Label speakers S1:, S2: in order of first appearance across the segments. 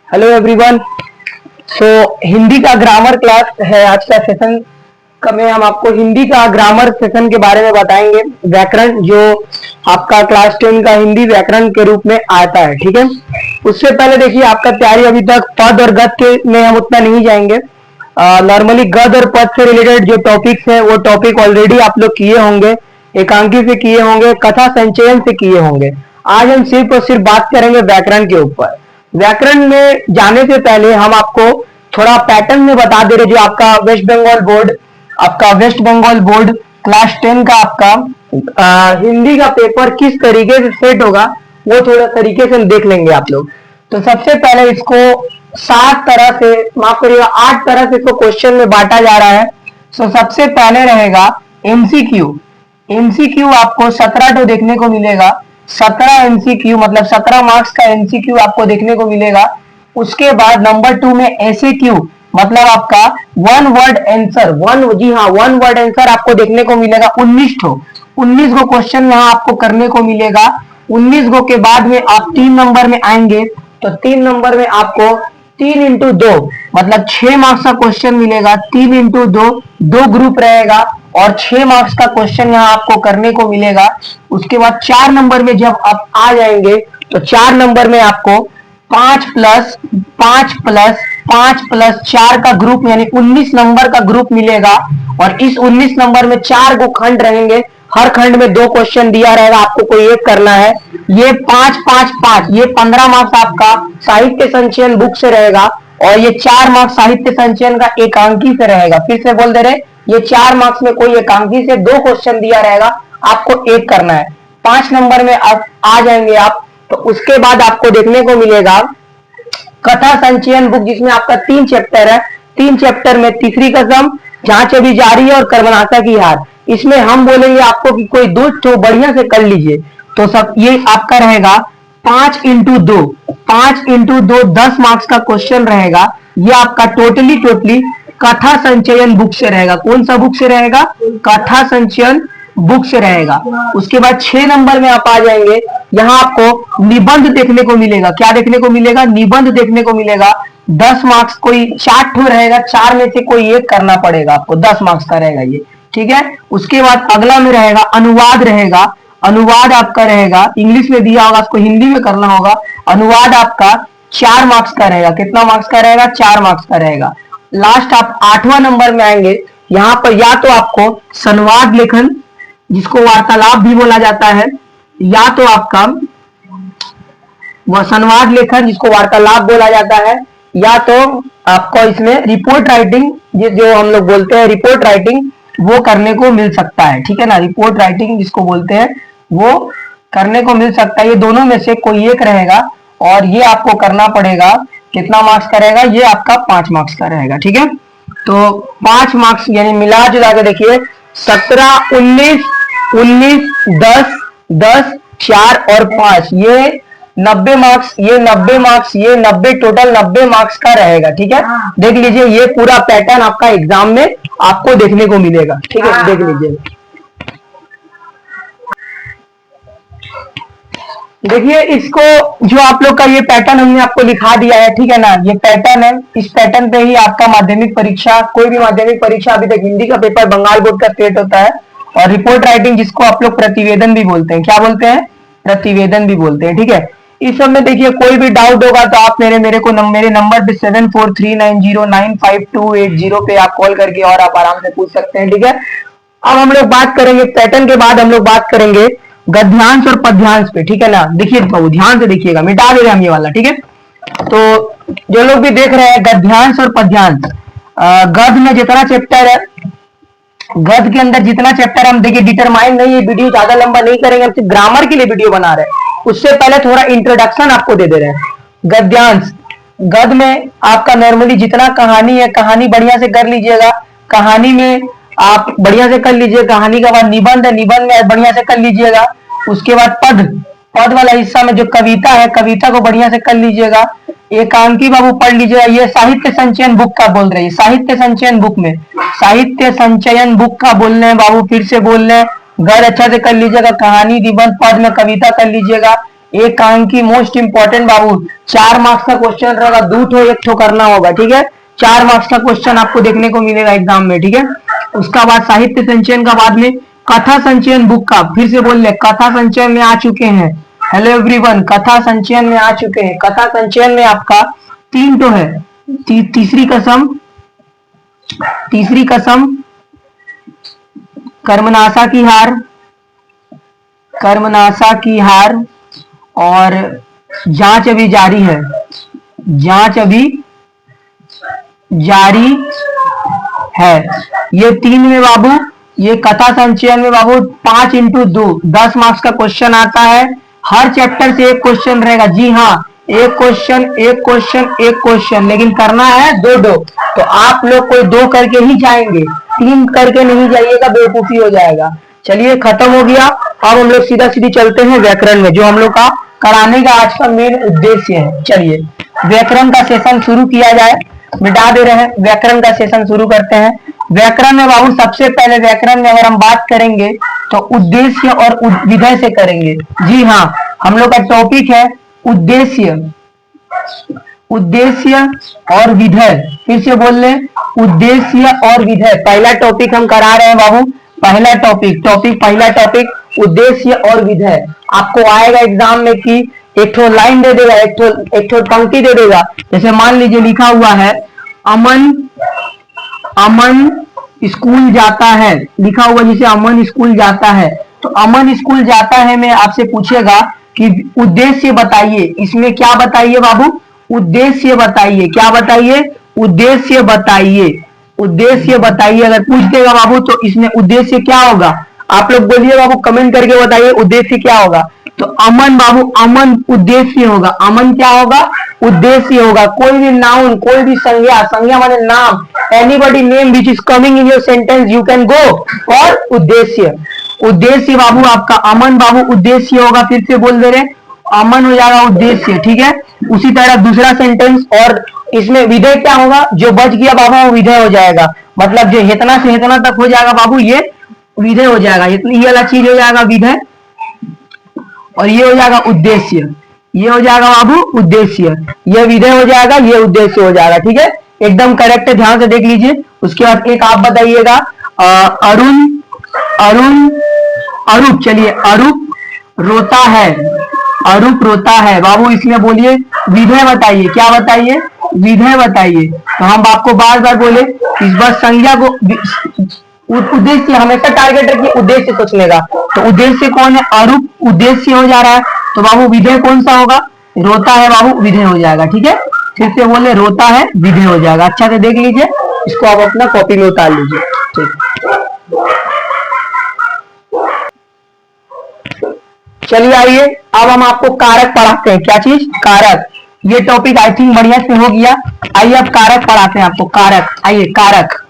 S1: Hello everyone. सो हिंदी का grammar class है आज का सेशन का में हम आपको हिंदी का ग्रामर सेशन के बारे में बताएंगे। व्याकरण जो आपका क्लास 10 का हिंदी व्याकरण के रूप में आता है, ठीक है। उससे पहले देखिए आपका तैयारी अभी तक पद और गद के में हम उतना नहीं जाएंगे। नॉर्मली गद और पद से रिलेटेड जो टॉपिक्स है वो टॉपिक ऑलरेडी आप लोग किए होंगे, एकांकी से किए होंगे, कथा संचयन से किए होंगे। आज हम सिर्फ और सिर्फ बात करेंगे व्याकरण के ऊपर। व्याकरण में जाने से पहले हम आपको थोड़ा पैटर्न में बता दे रहे, जो आपका वेस्ट बंगाल बोर्ड क्लास 10 का आपका हिंदी का पेपर किस तरीके से सेट होगा वो थोड़ा तरीके से देख लेंगे आप लोग। तो सबसे पहले इसको 7 तरह से, माफ करिएगा 8 तरह से इसको क्वेश्चन में बांटा जा रहा है। सो सबसे पहले रहेगा एमसीक्यू। एमसीक्यू आपको 17 तो देखने को मिलेगा। 17 एमसीक्यू मतलब 17 मार्क्स का एमसीक्यू आपको देखने को मिलेगा। उसके बाद नंबर 2 में एसएक्यू मतलब आपका one word answer, one word answer आपको देखने को मिलेगा 19 गो क्वेश्चन यहाँ आपको करने को मिलेगा। 19 गो के बाद में आप 3 नंबर में आएंगे तो 3 नंबर में आपको 3 इंटू 2 मतलब 6 मार्क्स का क्वेश्चन मिलेगा। 3 इंटू 2 2 ग्रुप रहेगा और 6 मार्क्स का क्वेश्चन यहाँ आपको करने को मिलेगा। उसके बाद 4 नंबर में जब आप आ जाएंगे तो 4 नंबर में आपको 5 प्लस 5 प्लस 5 प्लस 4 का ग्रुप यानी 19 नंबर का ग्रुप मिलेगा। और इस 19 नंबर में 4 गो खंड रहेंगे, हर खंड में 2 क्वेश्चन दिया रहेगा, आपको कोई एक करना है। ये 5 5 5 ये 15 मार्क्स आपका साहित्य संचयन बुक से रहेगा और ये 4 मार्क्स साहित्य संचयन का एकांकी से रहेगा। फिर से बोल दे रहे, ये 4 मार्क्स में कोई एकांकी से 2 क्वेश्चन दिया रहेगा, आपको एक करना है। 5 नंबर में आप आ जाएंगे आप तो उसके बाद आपको देखने को मिलेगा कथा संचयन बुक, जिसमें आपका 3 चैप्टर है। 3 चैप्टर में तीसरी कसम, जांच अभी जारी है और कर्मनाशा की हार। इसमें हम बोलेंगे आपको कि कोई दो तो बढ़िया से कर लीजिए। तो सब ये आपका रहेगा 5 इंटू 2 10 मार्क्स का क्वेश्चन रहेगा। ये आपका टोटली कथा संचयन बुक से रहेगा। कौन सा बुक से रहेगा? कथा संचयन बुक से रहेगा। उसके बाद 6 नंबर में आप आ जाएंगे, यहाँ आपको निबंध देखने को मिलेगा। क्या देखने को मिलेगा? निबंध देखने को मिलेगा। 10 मार्क्स, कोई 4 ठो रहेगा, 4 में से कोई एक करना पड़ेगा आपको, 10 मार्क्स का रहेगा ये, ठीक है। उसके बाद अगला में रहेगा अनुवाद रहेगा। अनुवाद आपका रहेगा, इंग्लिश में दिया होगा, उसको हिंदी में करना होगा। अनुवाद आपका 4 मार्क्स का रहेगा। कितना मार्क्स का रहेगा? 4 मार्क्स का रहेगा। लास्ट आप 8वां नंबर में आएंगे, यहाँ पर या तो आपको संवाद लेखन जिसको वार्तालाप भी बोला जाता है, या तो आपका वह संवाद लेखन जिसको वार्तालाप बोला जाता है, या तो आपको इसमें रिपोर्ट राइटिंग जो हम लोग बोलते हैं रिपोर्ट राइटिंग, वो करने को मिल सकता है, ठीक है ना। रिपोर्ट राइटिंग जिसको बोलते हैं वो करने को मिल सकता है। ये दोनों में से कोई एक रहेगा और ये आपको करना पड़ेगा। कितना मार्क्स का रहेगा? ये आपका 5 मार्क्स का रहेगा, ठीक है। तो 5 मार्क्स यानी मिला जुला के देखिए 17 19 10 10 4 और 5 ये 90 मार्क्स, ये 90 मार्क्स, ये 90, टोटल 90 मार्क्स का रहेगा, ठीक है। देख लीजिए ये पूरा पैटर्न आपका एग्जाम में आपको देखने को मिलेगा, ठीक है। देख लीजिए, देखिए इसको जो आप लोग का ये पैटर्न हमने आपको लिखा दिया है, ठीक है ना। ये पैटर्न है, इस पैटर्न पे ही आपका माध्यमिक परीक्षा, कोई भी माध्यमिक परीक्षा अभी तक हिंदी का पेपर बंगाल बोर्ड का स्टेट होता है। और रिपोर्ट राइटिंग जिसको आप लोग प्रतिवेदन भी बोलते हैं, क्या बोलते हैं? प्रतिवेदन भी बोलते हैं, ठीक है। इस सब में देखिए कोई भी डाउट होगा तो आप मेरे नंबर पे 7439095280 पे आप कॉल करके और आप आराम से पूछ सकते हैं, ठीक है। अब हम लोग बात करेंगे पैटर्न के बाद हम लोग बात करेंगे गद्यांश और पद्यांश पे, ठीक है ना। देखिए बाबू ध्यान से देखिएगा, मिटा दे रहे हम ये वाला, ठीक है। तो जो लोग भी देख रहे हैं गद्यांश और पद्यांश, गद्य में जितना चैप्टर है, गद्य के अंदर जितना चैप्टर हम देखिए डिटरमाइन नहीं, ये वीडियो ज्यादा लंबा नहीं करेंगे, हम सिर्फ ग्रामर के लिए वीडियो बना रहे हैं। उससे पहले थोड़ा इंट्रोडक्शन आपको दे दे रहे हैं। गद्यांश, गद्य में आपका नॉर्मली जितना कहानी है, कहानी बढ़िया से कर लीजिएगा। कहानी में आप बढ़िया से कर लीजिए। कहानी के बाद निबंध है, निबंध में बढ़िया से कर लीजिएगा। उसके बाद पद वाला हिस्सा में जो कविता है, कविता को बढ़िया से कर लीजिएगा। एकांकी बाबू पढ़ लीजिएगा। ये साहित्य संचयन बुक का बोल रहे हैं, साहित्य संचयन बुक में, साहित्य संचयन बुक का बोल रहे हैं बाबू, फिर से बोल रहे हैं। गद्य अच्छा से कर लीजिएगा, कहानी निबंध पद में कविता कर लीजिएगा। एक अंक की मोस्ट इंपॉर्टेंट बाबू 4 मार्क्स का क्वेश्चन रहेगा, 2 एक ठो करना होगा, ठीक है। 4 मार्क्स का क्वेश्चन आपको देखने को मिलेगा एग्जाम में, ठीक है। उसका बाद साहित्य संचयन का बाद में कथा संचयन बुक का, फिर से बोल ले, कथा संचयन में आ चुके हैं। हेलो एवरीवन, कथा संचयन में आ चुके हैं। कथा संचयन में आपका 3 तो है, तीसरी कसम, कर्मनाशा की हार और जांच अभी जारी है, जांच अभी जारी है। ये 3 में बाबू, ये कथा संचयन में बाबू 5x2 10 मार्क्स का क्वेश्चन आता है। हर चैप्टर से एक क्वेश्चन रहेगा, जी हाँ, एक क्वेश्चन, लेकिन करना है 2 तो आप लोग कोई 2 करके ही जाएंगे, 3 करके नहीं जाइएगा, बेवकूफी हो जाएगा। चलिए खत्म हो गया। अब हम लोग सीधा सीधी चलते हैं व्याकरण में, जो हम लोग का कराने का आज का मेन उद्देश्य है। चलिए व्याकरण का सेशन शुरू किया जाए, मिटा दे रहे हैं, व्याकरण का सेशन शुरू करते हैं। व्याकरण में बाबू सबसे पहले व्याकरण में अगर हम बात करेंगे तो उद्देश्य और विधेय से करेंगे। जी हाँ, हम लोग का टॉपिक है उद्देश्य और विधेय। फिर से बोल ले, उद्देश्य और विधेय पहला टॉपिक हम करा रहे हैं बाबू। पहला टॉपिक उद्देश्य और विधेय। आपको आएगा एग्जाम में कि एक ठो लाइन दे देगा, एक ठो पंक्ति दे देगा। जैसे मान लीजिए लिखा हुआ है अमन स्कूल जाता है, लिखा हुआ जैसे अमन स्कूल जाता है, तो अमन स्कूल जाता है में आपसे पूछेगा कि उद्देश्य बताइए। इसमें क्या बताइए बाबू? उद्देश्य बताइए। क्या बताइए? उद्देश्य बताइए। उद्देश्य बताइए अगर पूछ देगा बाबू तो इसमें उद्देश्य क्या होगा? आप लोग बोलिए बाबू, कमेंट करके बताइए उद्देश्य क्या होगा। तो अमन बाबू, अमन उद्देश्य होगा। अमन क्या होगा? उद्देश्य होगा। कोई भी नाउन, कोई भी संज्ञा, संज्ञा माने नाम, anybody name which is coming in your sentence you can go for उद्देश्य। उद्देश्य बाबू आपका अमन बाबू उद्देश्य होगा। फिर से बोल दे रहे, अमन हो जाएगा उद्देश्य, ठीक है। उसी तरह दूसरा सेंटेंस, और इसमें विधेय क्या होगा? जो बच गया बाबू वो विधेय हो जाएगा। मतलब जो इतना से इतना तक हो जाएगा बाबू ये विधेय हो जाएगा। इतनी ये वाला चीज हो जाएगा विधेय, और ये हो जाएगा उद्देश्य। ये हो जाएगा बाबू उद्देश्य, ये विधेय हो जाएगा, ये उद्देश्य हो जाएगा, ठीक है। एकदम करेक्ट है, ध्यान से देख लीजिए। उसके बाद एक आप बताइएगा अरुण अरुण अरूप, चलिए अरूप रोता है, अरूप रोता है बाबू। इसमें बोलिए विधेय बताइए। क्या बताइए? विधेय बताइए। तो हम आपको बार बार बोले इस बार संज्ञा को, उद्देश्य हमेशा टारगेट रखिए उद्देश्य सोचने का। तो उद्देश्य कौन है? अरूप उद्देश्य हो जा रहा है, तो बाबू विधेय कौन सा होगा? रोता है बाबू, विधेय हो जाएगा, ठीक है। फिर से बोले रोता है, विधेय हो जाएगा। अच्छा से देख लीजिए, इसको आप अपना कॉपी में उतार लीजिए, ठीक। चलिए आइए, अब हम आपको कारक पढ़ाते हैं। क्या चीज? कारक। ये टॉपिक आई थिंक बढ़िया से हो गया। आइए अब कारक पढ़ाते हैं आपको। कारक, आइए कारक।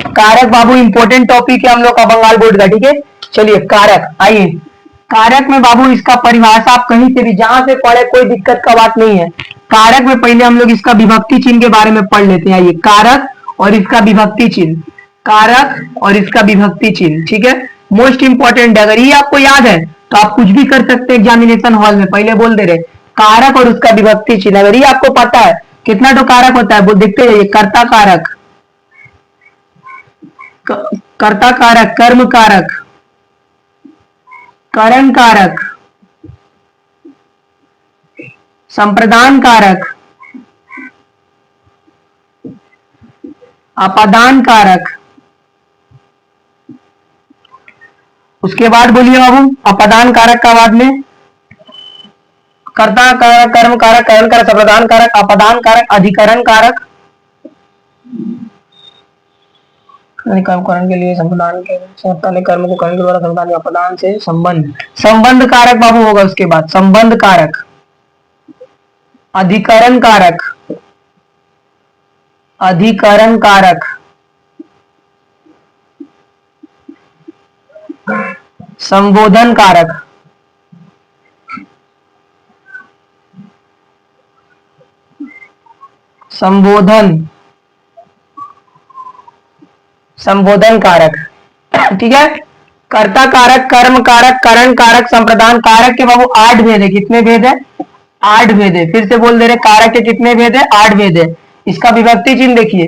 S1: कारक बाबू इंपॉर्टेंट टॉपिक है हम लोग का बंगाल बोर्ड का, ठीक है। चलिए कारक, आइए। कारक में बाबू इसका परिभाषा आप कहीं से भी जहां से पढ़े कोई दिक्कत का बात नहीं है। कारक में पहले हम लोग इसका विभक्ति चिन्ह के बारे में पढ़ लेते हैं। आइए, कारक और इसका विभक्ति चिन्ह, कारक और इसका विभक्ति चिन्ह, ठीक है। मोस्ट इंपॉर्टेंट है, अगर ये आपको याद है तो आप कुछ भी कर सकते हैं एग्जामिनेशन हॉल में। पहले बोल दे रहे कारक और उसका विभक्ति चिन्ह, अगर ये आपको पता है कितना तो कारक होता है, वो देखते जाइए। कर्ता कारक, कर्ता कारक, कर्म कारक, करण कारक, संप्रदान कारक, अपादान कारक। उसके बाद बोलिए बाबू अपादान कारक का बाद में कर्ता कारक, कर्म कारक, करण कारक, संप्रदान कारक, अपादान कारक, अधिकरण कारक। करण के लिए संप्रदान के कर्म को करण के द्वारा संप्रदान, अपादान से संबंध, संबंध कारक बाबू होगा। उसके बाद संबंध कारक, अधिकरण कारक, अधिकरण कारक, संबोधन कारक, संबोधन, संबोधन कारक, ठीक है। कर्ता कारक, कर्म कारक, करण कारक, संप्रदान कारक के बाबू 8 भेद है। कितने भेद है? 8 भेद है। फिर से बोल दे रहे, कारक के कितने भेद है? 8 भेद है। इसका विभक्ति चिन्ह देखिए,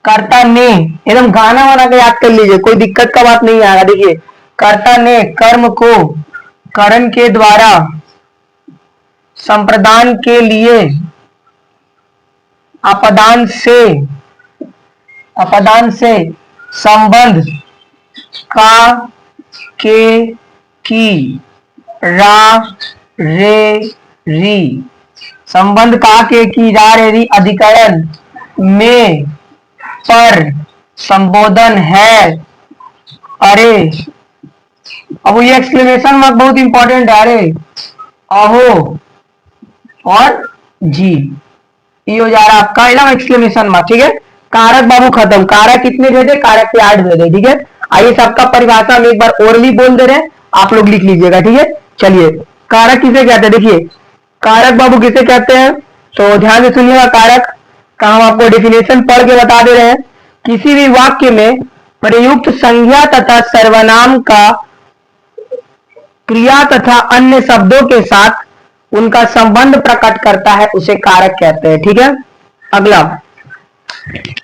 S1: कर्ता ने, एकदम गाना वाना के याद कर लीजिए, कोई दिक्कत का बात नहीं आएगा। देखिए, कर्ता ने कर्म को करण के द्वारा संप्रदान के लिए अपदान से संबंध का के की रा रे री, संबंध का के की रा रे री अधिकरण में पर संबोधन है। अरे अब ये एक्सक्लेमेशन मार्क बहुत इंपॉर्टेंट है। अरे अहो और जी, ये हो जा रहा है आपका एकदम एक्सक्लेमेशन मार्क। ठीक है, कारक बाबू खत्म। कारक कितने भेदे? कारक के 8 भेदे। ठीक है, आइए सबका परिभाषा हम एक बार ओरली बोल दे रहे हैं, आप लोग लिख लीजिएगा। ठीक है, चलिए, कारक किसे कहते हैं? देखिए, कारक बाबू किसे कहते हैं, तो ध्यान से सुनिएगा। कारक का हम आपको डेफिनेशन पढ़ के बता दे रहे हैं। किसी भी वाक्य में प्रयुक्त संज्ञा तथा सर्वनाम का क्रिया तथा अन्य शब्दों के साथ उनका संबंध प्रकट करता है, उसे कारक कहते हैं। ठीक है, अगला,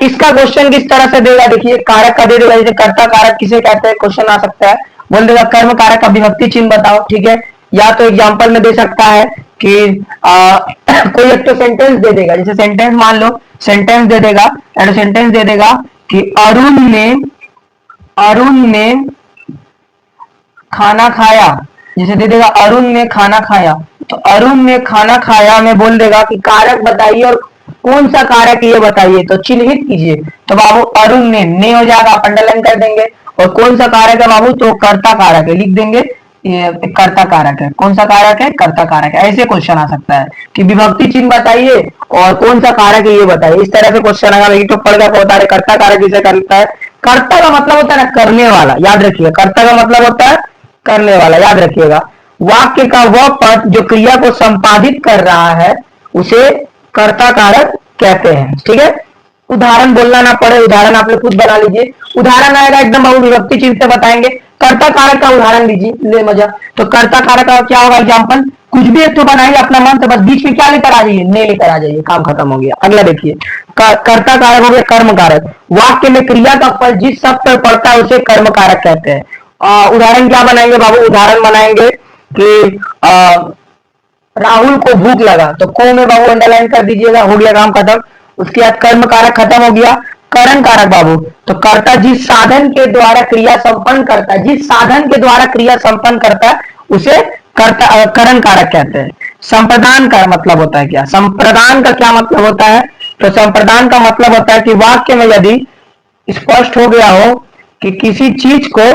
S1: इसका क्वेश्चन किस तरह से देगा? देखिए, कारक का दे देगा, जैसे कर्ता कारक किसे कहते हैं, क्वेश्चन आ सकता है। बोल देगा कर्म कारक का विभक्ति चिन्ह बताओ। ठीक है, या तो एग्जांपल में दे सकता है कि कोई एक तो सेंटेंस दे देगा, जैसे सेंटेंस मान लो, सेंटेंस दे देगा, सेंटेंस दे देगा कि अरुण ने खाना खाया। जैसे दे देगा अरुण ने खाना खाया, तो अरुण ने खाना खाया में बोल देगा कि कारक बताइए और कौन सा कारक ये बताइए, तो चिन्हित कीजिए। तो बाबू अरुण ने हो जाएगा, आप अंडरलाइन कर देंगे। और कौन सा कारक है बाबू, तो कर्ता कारक है, लिख देंगे ये कर्ता कारक है। कौन सा कारक है? कर्ता कारक है। ऐसे क्वेश्चन आ सकता है कि विभक्ति चिन्ह बताइए और कौन सा कारक है ये बताइए, इस तरह से क्वेश्चन आएगा। लेकिन तो पढ़ का होता है कर्ता कारक किसे करता है? कर्ता का मतलब होता है ना करने वाला, याद रखिएगा। कर्ता का मतलब होता है करने वाला, याद रखिएगा। वाक्य का वह पद जो क्रिया को संपादित कर रहा है उसे कर्ता कारक कहते हैं। ठीक है, उदाहरण बोलना ना पड़े, उदाहरण आप लोग खुद बना लीजिए। उदाहरण आएगा एकदम बाबू विभक्ति चिन्ह से बताएंगे। कर्ता कारक का उदाहरण लीजिए, ले मजा। तो कर्ता कारक का क्या होगा एग्जाम्पल? कुछ भी एक तो बनाइए अपना मन से, बस बीच में क्या लेकर आ जाइए? ने लेकर आ जाइए, काम खत्म हो गया। अगला देखिए, कर्ता कारक हो गया कर्म कारक। वाक्य में क्रिया का फल जिस शब्द पर पड़ता है उसे कर्म कारक कहते हैं। उदाहरण क्या बनाएंगे बाबू? उदाहरण बनाएंगे कि राहुल को भूख लगा, तो को में बाबू अंडरलाइन कर दीजिएगा, हो गया काम खत्म। उसके बाद कर्म कारक खत्म हो गया। करण कारक बाबू, तो कर्ता जिस साधन के द्वारा क्रिया संपन्न करता है, जिस साधन के द्वारा क्रिया संपन्न करता है उसे कर्ता करण कारक कहते हैं। संप्रदान का मतलब होता है क्या? संप्रदान का क्या मतलब होता है? तो संप्रदान का मतलब होता है कि वाक्य में यदि स्पष्ट हो गया हो कि किसी चीज को,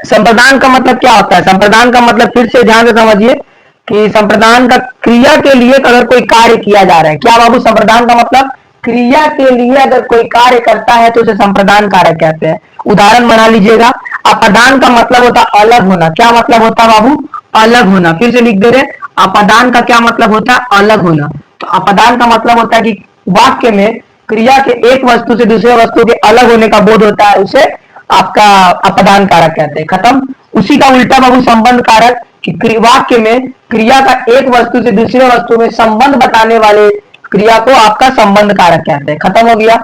S1: संप्रदान का मतलब क्या होता है? संप्रदान का मतलब फिर से ध्यान से समझिए कि संप्रदान का क्रिया के लिए अगर कोई कार्य किया जा रहा है, क्या बाबू संप्रदान का मतलब? क्रिया के लिए अगर कोई कार्य करता है तो उसे संप्रदान कारक कहते हैं। उदाहरण बना लीजिएगा। अपदान का मतलब होता है अलग होना। क्या मतलब होता है बाबू? अलग होना। फिर से लिख दे रहे, अपदान का क्या मतलब होता है? अलग होना। तो अपदान का मतलब होता है कि वाक्य में क्रिया के एक वस्तु से दूसरे वस्तु के अलग होने का बोध होता है, उसे आपका अपदान कारक कहते हैं। खत्म। उसी का उल्टा बाबू संबंध कारक, कि वाक्य में क्रिया का एक वस्तु से दूसरे वस्तु में संबंध बताने वाले क्रिया को आपका संबंध कारक कहते हैं। खत्म हो गया।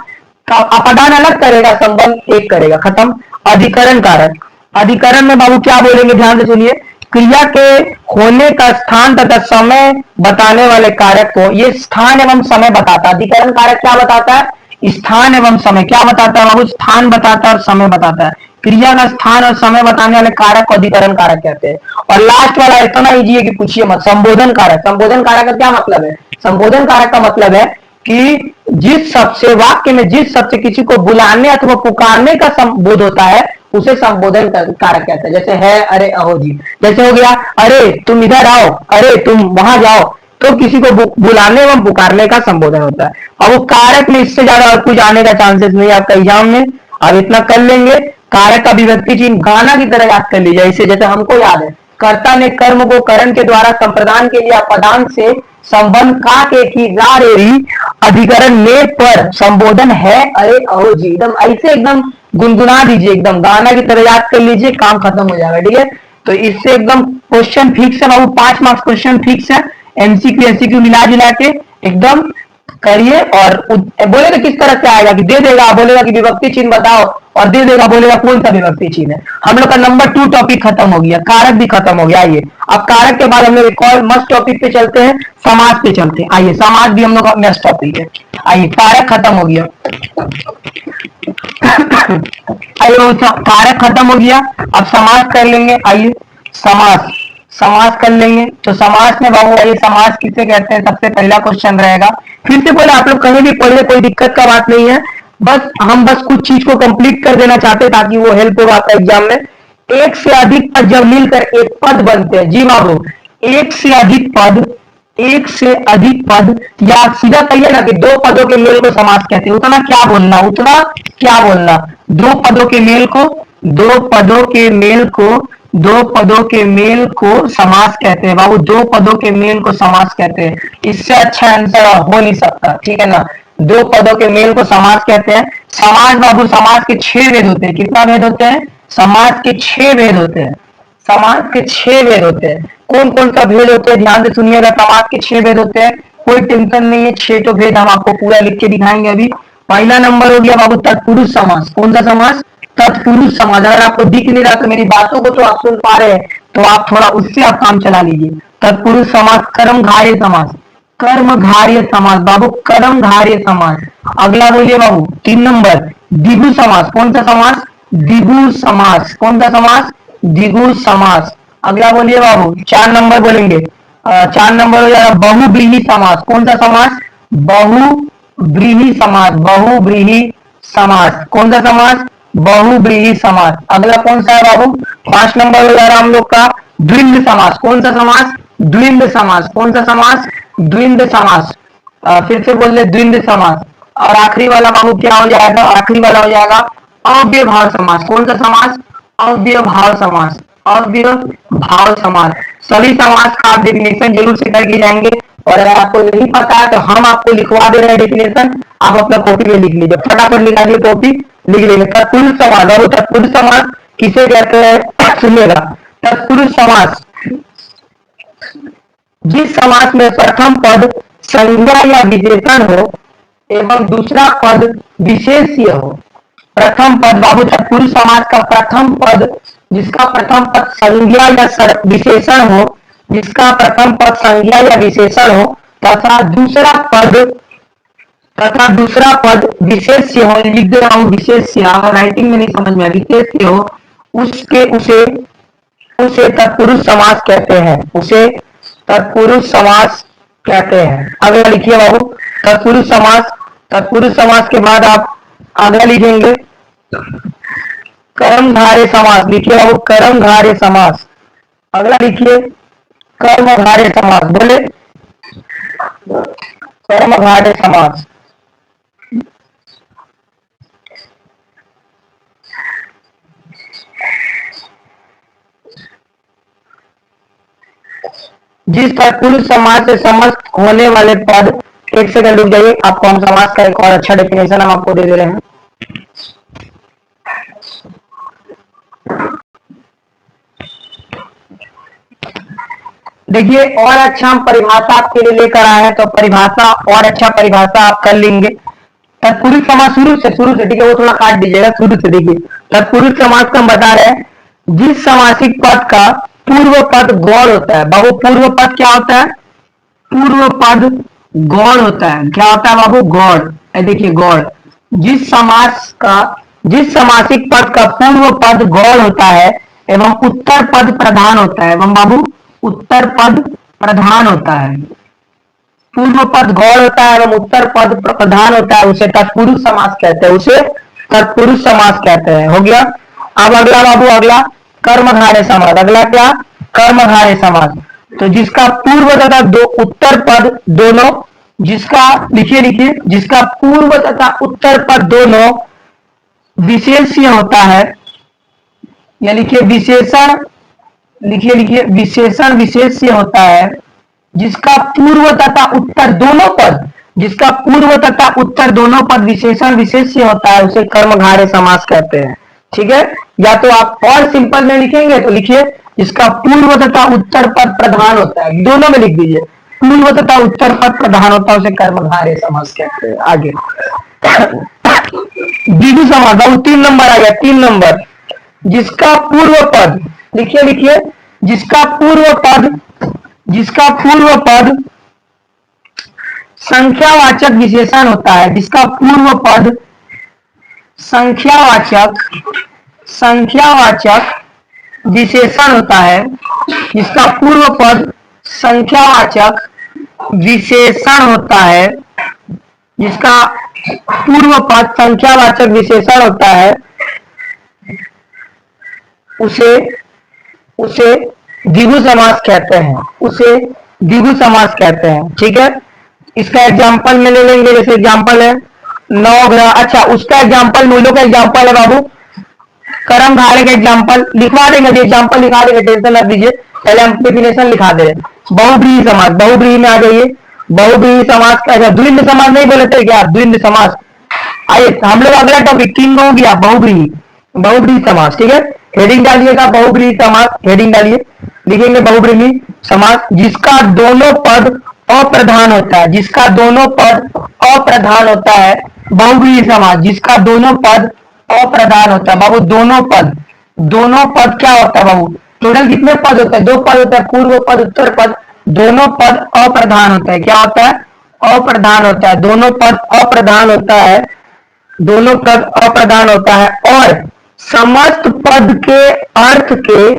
S1: अपदान अलग करेगा, संबंध एक करेगा। खत्म। अधिकरण कारक, अधिकरण में बाबू क्या बोलेंगे ध्यान से सुनिए। क्रिया के होने का स्थान तथा समय बताने वाले कारक को, ये स्थान एवं समय बताता है। अधिकरण कारक क्या बताता है? स्थान एवं समय। क्या बताता है बाबू? स्थान बताता है और समय बताता है। क्रिया का स्थान और समय बताने वाले कारक को अधिकरण कारक कहते हैं। और लास्ट वाला इतना इजी है कि पूछिए मत, संबोधन कारक। संबोधन कारक का क्या मतलब है? संबोधन कारक का मतलब है कि जिस शब्द से, वाक्य में जिस शब्द से किसी को बुलाने अथवा पुकारने का संबोध होता है उसे संबोधन कारक कहते हैं। जैसे है, अरे, अहो जी। जैसे हो गया अरे तुम इधर आओ, अरे तुम वहां जाओ, तो किसी को बुलाने एवं पुकारने का संबोधन होता है। अब वो कारक में इससे ज्यादा और कुछ आने का चांसेस नहीं है आपका एग्जाम में। अब इतना कर लेंगे। कारक का विभक्ति चिन्ह गाना की तरह याद कर लीजिए। इसे जैसे हमको याद है, कर्ता ने कर्म को करण के द्वारा संप्रदान के लिए अपदान से संबंध का के की रा रे री अधिकरण में पर संबोधन है, अरे अहो जी। एकदम ऐसे एकदम गुनगुना दीजिए, एकदम गाना की तरह याद कर लीजिए, काम खत्म हो जाएगा। ठीक है, तो इससे एकदम क्वेश्चन फिक्स है बाबू, 5 मार्क्स क्वेश्चन फिक्स है, एमसीक्यू एमसीक्यू मिला जुला के एकदम करिए। और बोले तो किस तरह से आएगा कि दे देगा, बोलेगा कि विभक्ति चिन्ह बताओ, और दे देगा, बोलेगा कौन सा विभक्ति चिन्ह है। हम लोग का नंबर 2 टॉपिक खत्म हो गया, कारक भी खत्म हो गया। आइए अब कारक के बाद हम लोग एक और मस्त टॉपिक पे चलते हैं, समाज पे चलते हैं। आइए समाज भी हम लोग का मस्त टॉपिक है। आइए कारक खत्म हो गया आइए कारक खत्म हो गया, अब समाज कर लेंगे। आइए समाज, समाज कर लेंगे। तो समाज में बाबू आइए, समाज किसे कहते हैं, सबसे पहला क्वेश्चन रहेगा। फिर से बोले आप लोग कहीं भी पढ़ ले, कोई दिक्कत का बात नहीं है, बस हम बस कुछ चीज को कंप्लीट कर देना चाहते हैं ताकि वो हेल्प होगा आपका एग्जाम में। एक से अधिक पद जब मिलकर एक पद बनते हैं, जी बाबू, एक से अधिक पद, एक से अधिक पद, या सीधा कहिए ना कि दो पदों के मेल को समास कहते हैं। उतना क्या बोलना, उतना क्या बोलना, दो पदों के मेल को, दो पदों के मेल को, दो पदों के मेल को समास कहते हैं बाबू, दो पदों के मेल को समास कहते हैं। इससे अच्छा आंसर हो नहीं सकता, ठीक है ना, दो पदों के मेल को समास कहते हैं। समाज बाबू, समाज के 6 भेद होते हैं। कितना भेद होते हैं, समाज के 6 भेद होते हैं, समाज के 6 भेद होते हैं। कौन कौन सा भेद होते हैं, ध्यान से सुनिएगा। समाज के 6 भेद होते हैं, कोई टेंशन नहीं है, 6 तो भेद हम आपको पूरा लिख के दिखाएंगे अभी। पहला नंबर हो गया बाबू तत्पुरुष समास। कौन सा समास, तत्पुरुष समास। अगर आपको दिख नहीं रहा तो मेरी बातों को तो आप सुन पा रहे हैं, तो आप थोड़ा उससे आप काम चला लीजिए। तत्पुरुष समास, कर्मधारय समास, कर्मधारय समास बाबू, कर्मधारय समास। अगला बोलिए बाबू 3 नंबर द्विगु समास। कौन सा समास, द्विगु समास। कौन सा समास, द्विगु समास। अगला बोलिए बाबू 4 नंबर बोलेंगे, 4 नंबर हो जाएगा बहुव्रीहि समास। कौन सा समास, बहुव्रीहि समास, बहुव्रीहि समास। कौन सा समास, बहुव्रीहि समास। अगला कौन सा है बाबू, 5 नंबर हो जा रहा हम लोग का द्विंद समास। कौन सा समास, द्विंद समास। कौन सा समास, द्विंद समास। फिर से बोल ले, द्विंद समास। और आखिरी वाला बाबू क्या हो जाएगा, आखिरी वाला हो जाएगा अव्ययभाव समास। कौन सा समास, अव्ययभाव समास, अव्ययभाव समास। सभी समास का आप डेफिनेशन जरूर से करके जाएंगे, और अगर आपको नहीं पता है तो हम आपको लिखवा दे रहे हैं डेफिनेशन, आप अपना कॉपी में लिख लीजिए, फटाफट निकालिए कॉपी, लिख लीजिए। तत्पुरुष समास, और तत्पुरुष समास किसे कहते हैं, सुनिएगा। तत्पुरुष समास जिस समास में प्रथम पद संज्ञा या विशेषण हो एवं दूसरा पद विशेष्य हो। प्रथम पद बाबू, तत्पुरुष समास का प्रथम पद, जिसका प्रथम पद संज्ञा या विशेषण हो, जिसका प्रथम पद संज्ञा या विशेषण हो, तथा दूसरा पद, तथा दूसरा पद विशेष्य हो, लिख दे रहा हूं विशेष्य, राइटिंग में नहीं समझ में, विशेष्य हो, उसके उसे उसे तत्पुरुष समास कहते हैं, उसे तत्पुरुष समास कहते हैं। अगला लिखिए बाबू तत्पुरुष समास। तत्पुरुष समास के बाद आप अगला लिखेंगे कर्मधारय समास। लिखिए बाबू कर्मधारय समास। अगला लिखिए कर्मधारय समास। बोले कर्मधारय समास। जिस तत्पुरुष समास से समस्त होने वाले पद, एक सेकंड रुक जाइए, आपको हम समास का एक और अच्छा डेफिनेशन हम आपको दे दे रहे हैं। देखिए और अच्छा हम परिभाषा आपके लिए लेकर आए हैं, तो परिभाषा और अच्छा परिभाषा आप कर लेंगे। तत्पुरुष समास शुरू से ठीक है, वो थोड़ा काट दीजिएगा, शुरू से देखिए। तत्पुरुष समास को हम बता रहे हैं, जिस समासिक पद का पूर्व पद गौण होता है। बाबू पूर्व पद क्या होता है, पूर्व पद गौण होता है। क्या होता है बाबू, गौण। देखिए गौण, जिस समास का, जिस समासिक पद का पूर्व पद गौण होता है एवं उत्तर पद प्रधान होता है, एवं बाबू उत्तर पद प्रधान होता है, पूर्व पद गौण होता है एवं उत्तर पद प्रधान होता है, उसे तत्पुरुष समास कहते हैं, उसे तत्पुरुष समास कहते हैं। हो गया। अब अगला बाबू, अगला कर्मधारय समास। अगला क्या, कर्मधारय समास। तो जिसका पूर्व तथा दो उत्तर पद दोनों, जिसका लिखिए लिखिए, जिसका पूर्व तथा उत्तर पद दोनों विशेष्य होता है, या लिखिए विशेषण, लिखिए लिखिए विशेषण विशेष्य होता है, जिसका पूर्व तथा उत्तर दोनों पद जिसका पूर्व तथा उत्तर दोनों पद विशेषण विशेष से होता है उसे कर्मधारय समास कहते हैं। ठीक है, या तो आप और सिंपल में लिखेंगे तो लिखिए जिसका पूर्व तथा उत्तर पद प्रधान होता है, दोनों में लिख दीजिए पूर्व तथा उत्तर पद प्रधान होता है उसे कर्मधारय समास कहते हैं। आगे द्विगु समास, बहुत 3 नंबर आ गया, 3 नंबर। जिसका पूर्व पद, लिखिए लिखिए, जिसका पूर्व पद संख्यावाचक विशेषण होता है, जिसका पूर्व पद संख्यावाचक विशेषण होता है, जिसका पूर्व पद संख्यावाचक विशेषण होता है, जिसका पूर्व पद संख्यावाचक विशेषण होता है उसे द्विगु समास कहते हैं, उसे द्विगु समास कहते हैं। ठीक है, इसका एग्जांपल में ले लेंगे, जैसे एग्जांपल है नवग्रह। अच्छा, उसका एग्जांपल मूलों का एग्जांपल है बाबू, कर्मधारय का एग्जांपल लिखवा देंगे, एग्जांपल लिखा देंगे, टेंशन मत लीजिए, पहले हम डेफिनेशन लिखा दे रहे। बहुब्रीहि समास, बहुब्रीहि में आ जाइए। बहुब्रीहि समास का द्विंद समास नहीं बोले थे क्या, द्विंद समास। आइए हम लोग अगला टॉपिक 3 हो गया, बहुब्रीहि समास। ठीक है, हेडिंग डालिएगा बहुब्रीहि समास, हेडिंग डालिए, लिखेंगे बहुब्रीहि समास जिसका दोनों पद अप्रधान होता है, जिसका दोनों पद अप्रधान होता है। बहुब्रीहि समास जिसका दोनों पद अप्रधान होता है। बाबू दोनों पद क्या होता है बाबू, टोटल कितने पद होते हैं, 2 पद होता है, पूर्व पद उत्तर पद, दोनों पद अप्रधान होता है। क्या होता है, अप्रधान होता है, दोनों पद अप्रधान होता है, दोनों पद अप्रधान होता है। और समस्त पद के अर्थ के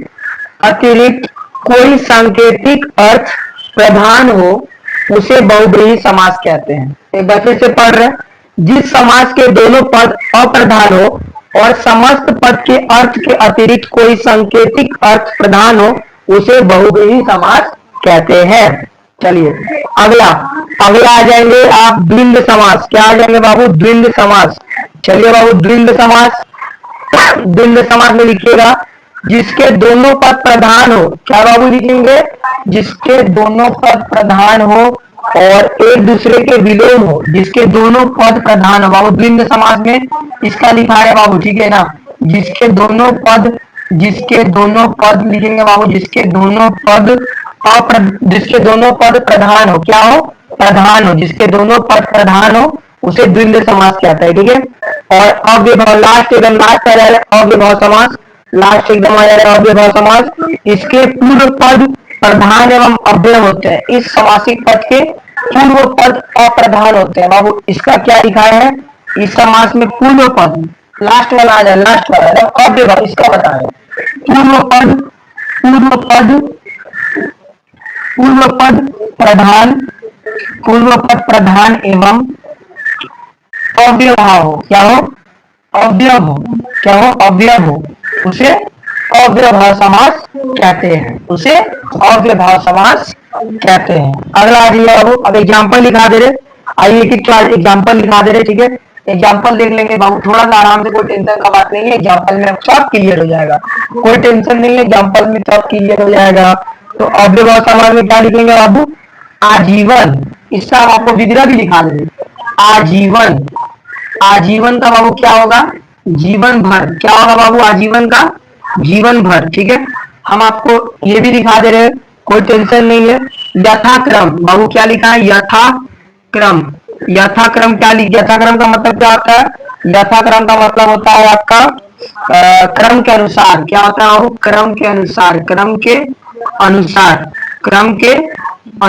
S1: अतिरिक्त कोई सांकेतिक अर्थ प्रधान हो उसे बहुब्रीहि समास कहते हैं। एक बार फिर से पढ़ रहे हैं, जिस समास के दोनों पद अप्रधान हो और समस्त पद के अर्थ के अतिरिक्त कोई सांकेतिक अर्थ प्रधान हो उसे बहुब्रीहि समास कहते हैं। चलिए अगला आ जाएंगे आप द्विंद समास। क्या आ जाएंगे बाबू, द्विंद समास। चलिए बाबू द्विंद समास में लिखिएगा जिसके दोनों पद प्रधान हो। क्या बाबू लिखेंगे, जिसके दोनों पद प्रधान हो और एक दूसरे के विलोम हो, जिसके दोनों पद प्रधान हो। बाबू द्विंद समास में इसका लिखा है बाबू, ठीक है ना, जिसके दोनों पद लिखेंगे बाबू, जिसके दोनों पद प्रधान हो। क्या हो, प्रधान हो, जिसके दोनों पद प्रधान हो उसे द्विंद समास कहता है। ठीक है, और अव्ययभाव लास्ट एकदम लास्ट आ जाएगा, अव्ययभाव समास लास्ट एकदम आ जाएगा, अव्ययभाव समास। इसके पूर्व पद प्रधान एवं अव्यय होते हैं, इस समासिक पद के पूर्व पद अप्रधान होते हैं। बाबू इसका क्या लिखा है, इस समास में पूर्व पद लास्ट वाला आ जाए, लास्ट वाला अव्ययभाव, इसका बता रहे पूर्व पद प्रधान एवं अव्ययभाव हो। क्या हो, अव्यय हो उसे अव्ययभाव समास कहते हैं, उसे अव्ययभाव समास कहते हैं। अगला आ जाइए बाबू, अब एग्जाम्पल लिखा दे रहे, आइए एक एग्जाम्पल लिखा दे रहे। ठीक है, एग्जाम्पल देख लेंगे बाबू, थोड़ा सा आराम से, कोई टेंशन का बात नहीं है, एग्जाम्पल में सब क्लियर हो जाएगा, कोई टेंशन नहीं है, एग्जाम्पल में सब क्लियर हो जाएगा। तो अव्ययभाव समास में क्या लिखेंगे बाबू, आजीवन, इसका आपको विग्रह भी लिखा दे। आजीवन का बाबू क्या होगा, जीवन भर। क्या होगा बाबू, आजीवन का जीवन भर। ठीक है, हम आपको ये भी दिखा दे रहे, कोई टेंशन नहीं है। यथाक्रम बाबू क्या लिखा है, यथाक्रम का मतलब क्या होता है, यथाक्रम का मतलब होता है आपका क्रम के अनुसार। क्या होता है, क्रम के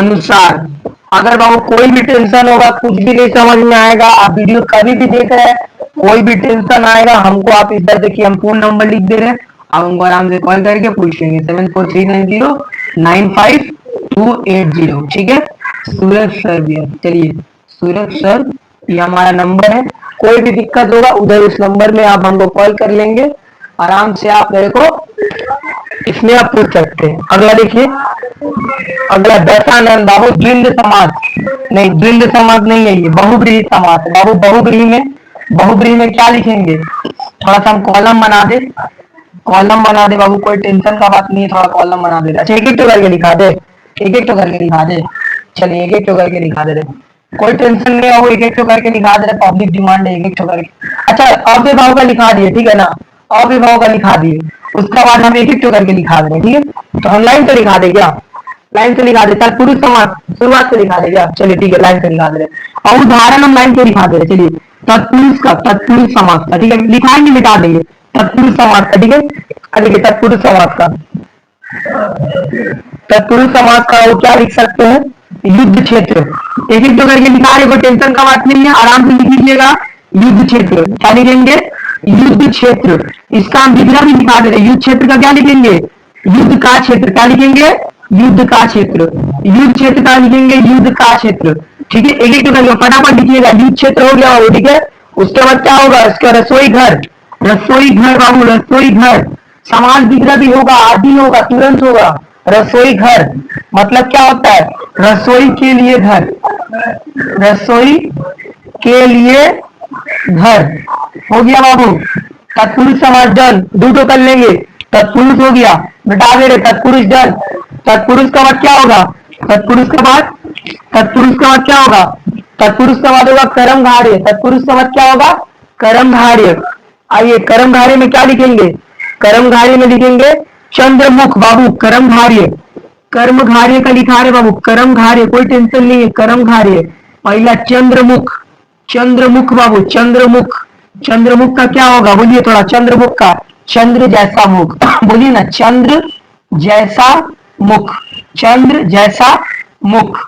S1: अनुसार। अगर बाबू कोई भी टेंशन होगा, कुछ भी नहीं समझ में आएगा, आप वीडियो कभी भी देख रहे हैं, कोई भी टेंशन आएगा हमको आप इधर देखिए, हम फोन नंबर लिख दे रहे हैं, आप हमको आराम से कॉल करके पूछेंगे 7439095280। ठीक है, सूरज सर भी है, चलिए सूरज सर ये हमारा नंबर है, कोई भी दिक्कत होगा उधर उस नंबर में आप हमको कॉल कर लेंगे, आराम से आप मेरे को इसमें आप पूछ सकते हैं। अगला देखिए, अगला दशानंद बाबू, द्विंद समास नहीं है, ये बहुब्रीहि समास है। बाबू बहुब्रीहि में क्या लिखेंगे, थोड़ा सा हम कॉलम बना दे बाबू, कोई टेंशन का बात नहीं है, थोड़ा कॉलम बना दे। अच्छा एक एक तो करके लिखा दे, चलिए एक एक तो करके लिखा दे रहे। कोई टेंशन नहीं है, वो एक एक करके लिखा दे रहे, पब्लिक डिमांड है, एक एक करके। अच्छा, अव्यभाव का लिखा दिए, ठीक है ना, अव्यभाव का लिखा दिए, उसका बाद हम एक एक करके लिखा दे रहे, ठीक है। तो हम लाइन से लिखा दे क्या, लाइन से लिखा दे, तत्पुरुष समास शुरुआत से लिखा दे क्या, चलिए ठीक है, लाइन से लिखा दे रहे, और उदाहरण हम लाइन से लिखा दे रहे, चलिए। तत्पुरुष का, तत्पुरुष समास का, ठीक है, लिखाएंगे मिटा देंगे, तत्पुरुष समास का, ठीक है। देखिए तत्पुरुष समास का, तत्पुरुष समास का वो क्या लिख सकते हैं, युद्ध क्षेत्र, एक एक तो करके लिखा रहे, कोई टेंशन का बात नहीं है, आराम से लिख लीजिएगा। युद्ध क्षेत्र क्या लिखेंगे, युद्ध क्षेत्र, इसका हम विग्रह भी लिखा दे रहे, युद्ध क्षेत्र का क्या लिखेंगे, युद्ध का क्षेत्र, क्या लिखेंगे, युद्ध का क्षेत्र, युद्ध क्षेत्र का लिखेंगे, युद्ध का क्षेत्र, ठीक है। एक एक तो करके फटाफट लिखिएगा, युद्ध क्षेत्र हो गया वो, ठीक है। उसके बाद क्या होगा, इसका रसोई घर, रसोई घर बाबू, रसोई घर, समाज विग्रह भी होगा, आदि होगा, तुरंत होगा। रसोई घर मतलब क्या होता है, रसोई के लिए घर, रसोई के लिए घर हो गया बाबू। तत्पुरुष समास डन, दो तो कर लेंगे, तत्पुरुष हो गया, मिटा दे रहे, तत्पुरुष डन। तत्पुरुष का बाद क्या होगा, तत्पुरुष के बाद, तत्पुरुष के बाद क्या होगा, तत्पुरुष के बाद होगा कर्मधारय, तत्पुरुष के बाद क्या होगा, कर्मधारय। आइए कर्मधारय में क्या लिखेंगे, कर्मधारय में लिखेंगे चंद्रमुख बाबू, कर्मधारय, कर्मधारय का लिखा रहे बाबू, कर्मधारय, कोई टेंशन नहीं है, कर्मधारय। पहला चंद्रमुख, चंद्रमुख बाबू, चंद्रमुख, चंद्रमुख का क्या होगा, बोलिए थोड़ा, चंद्रमुख का, चंद्र जैसा मुख, बोलिए ना, चंद्र जैसा मुख, चंद्र जैसा मुख,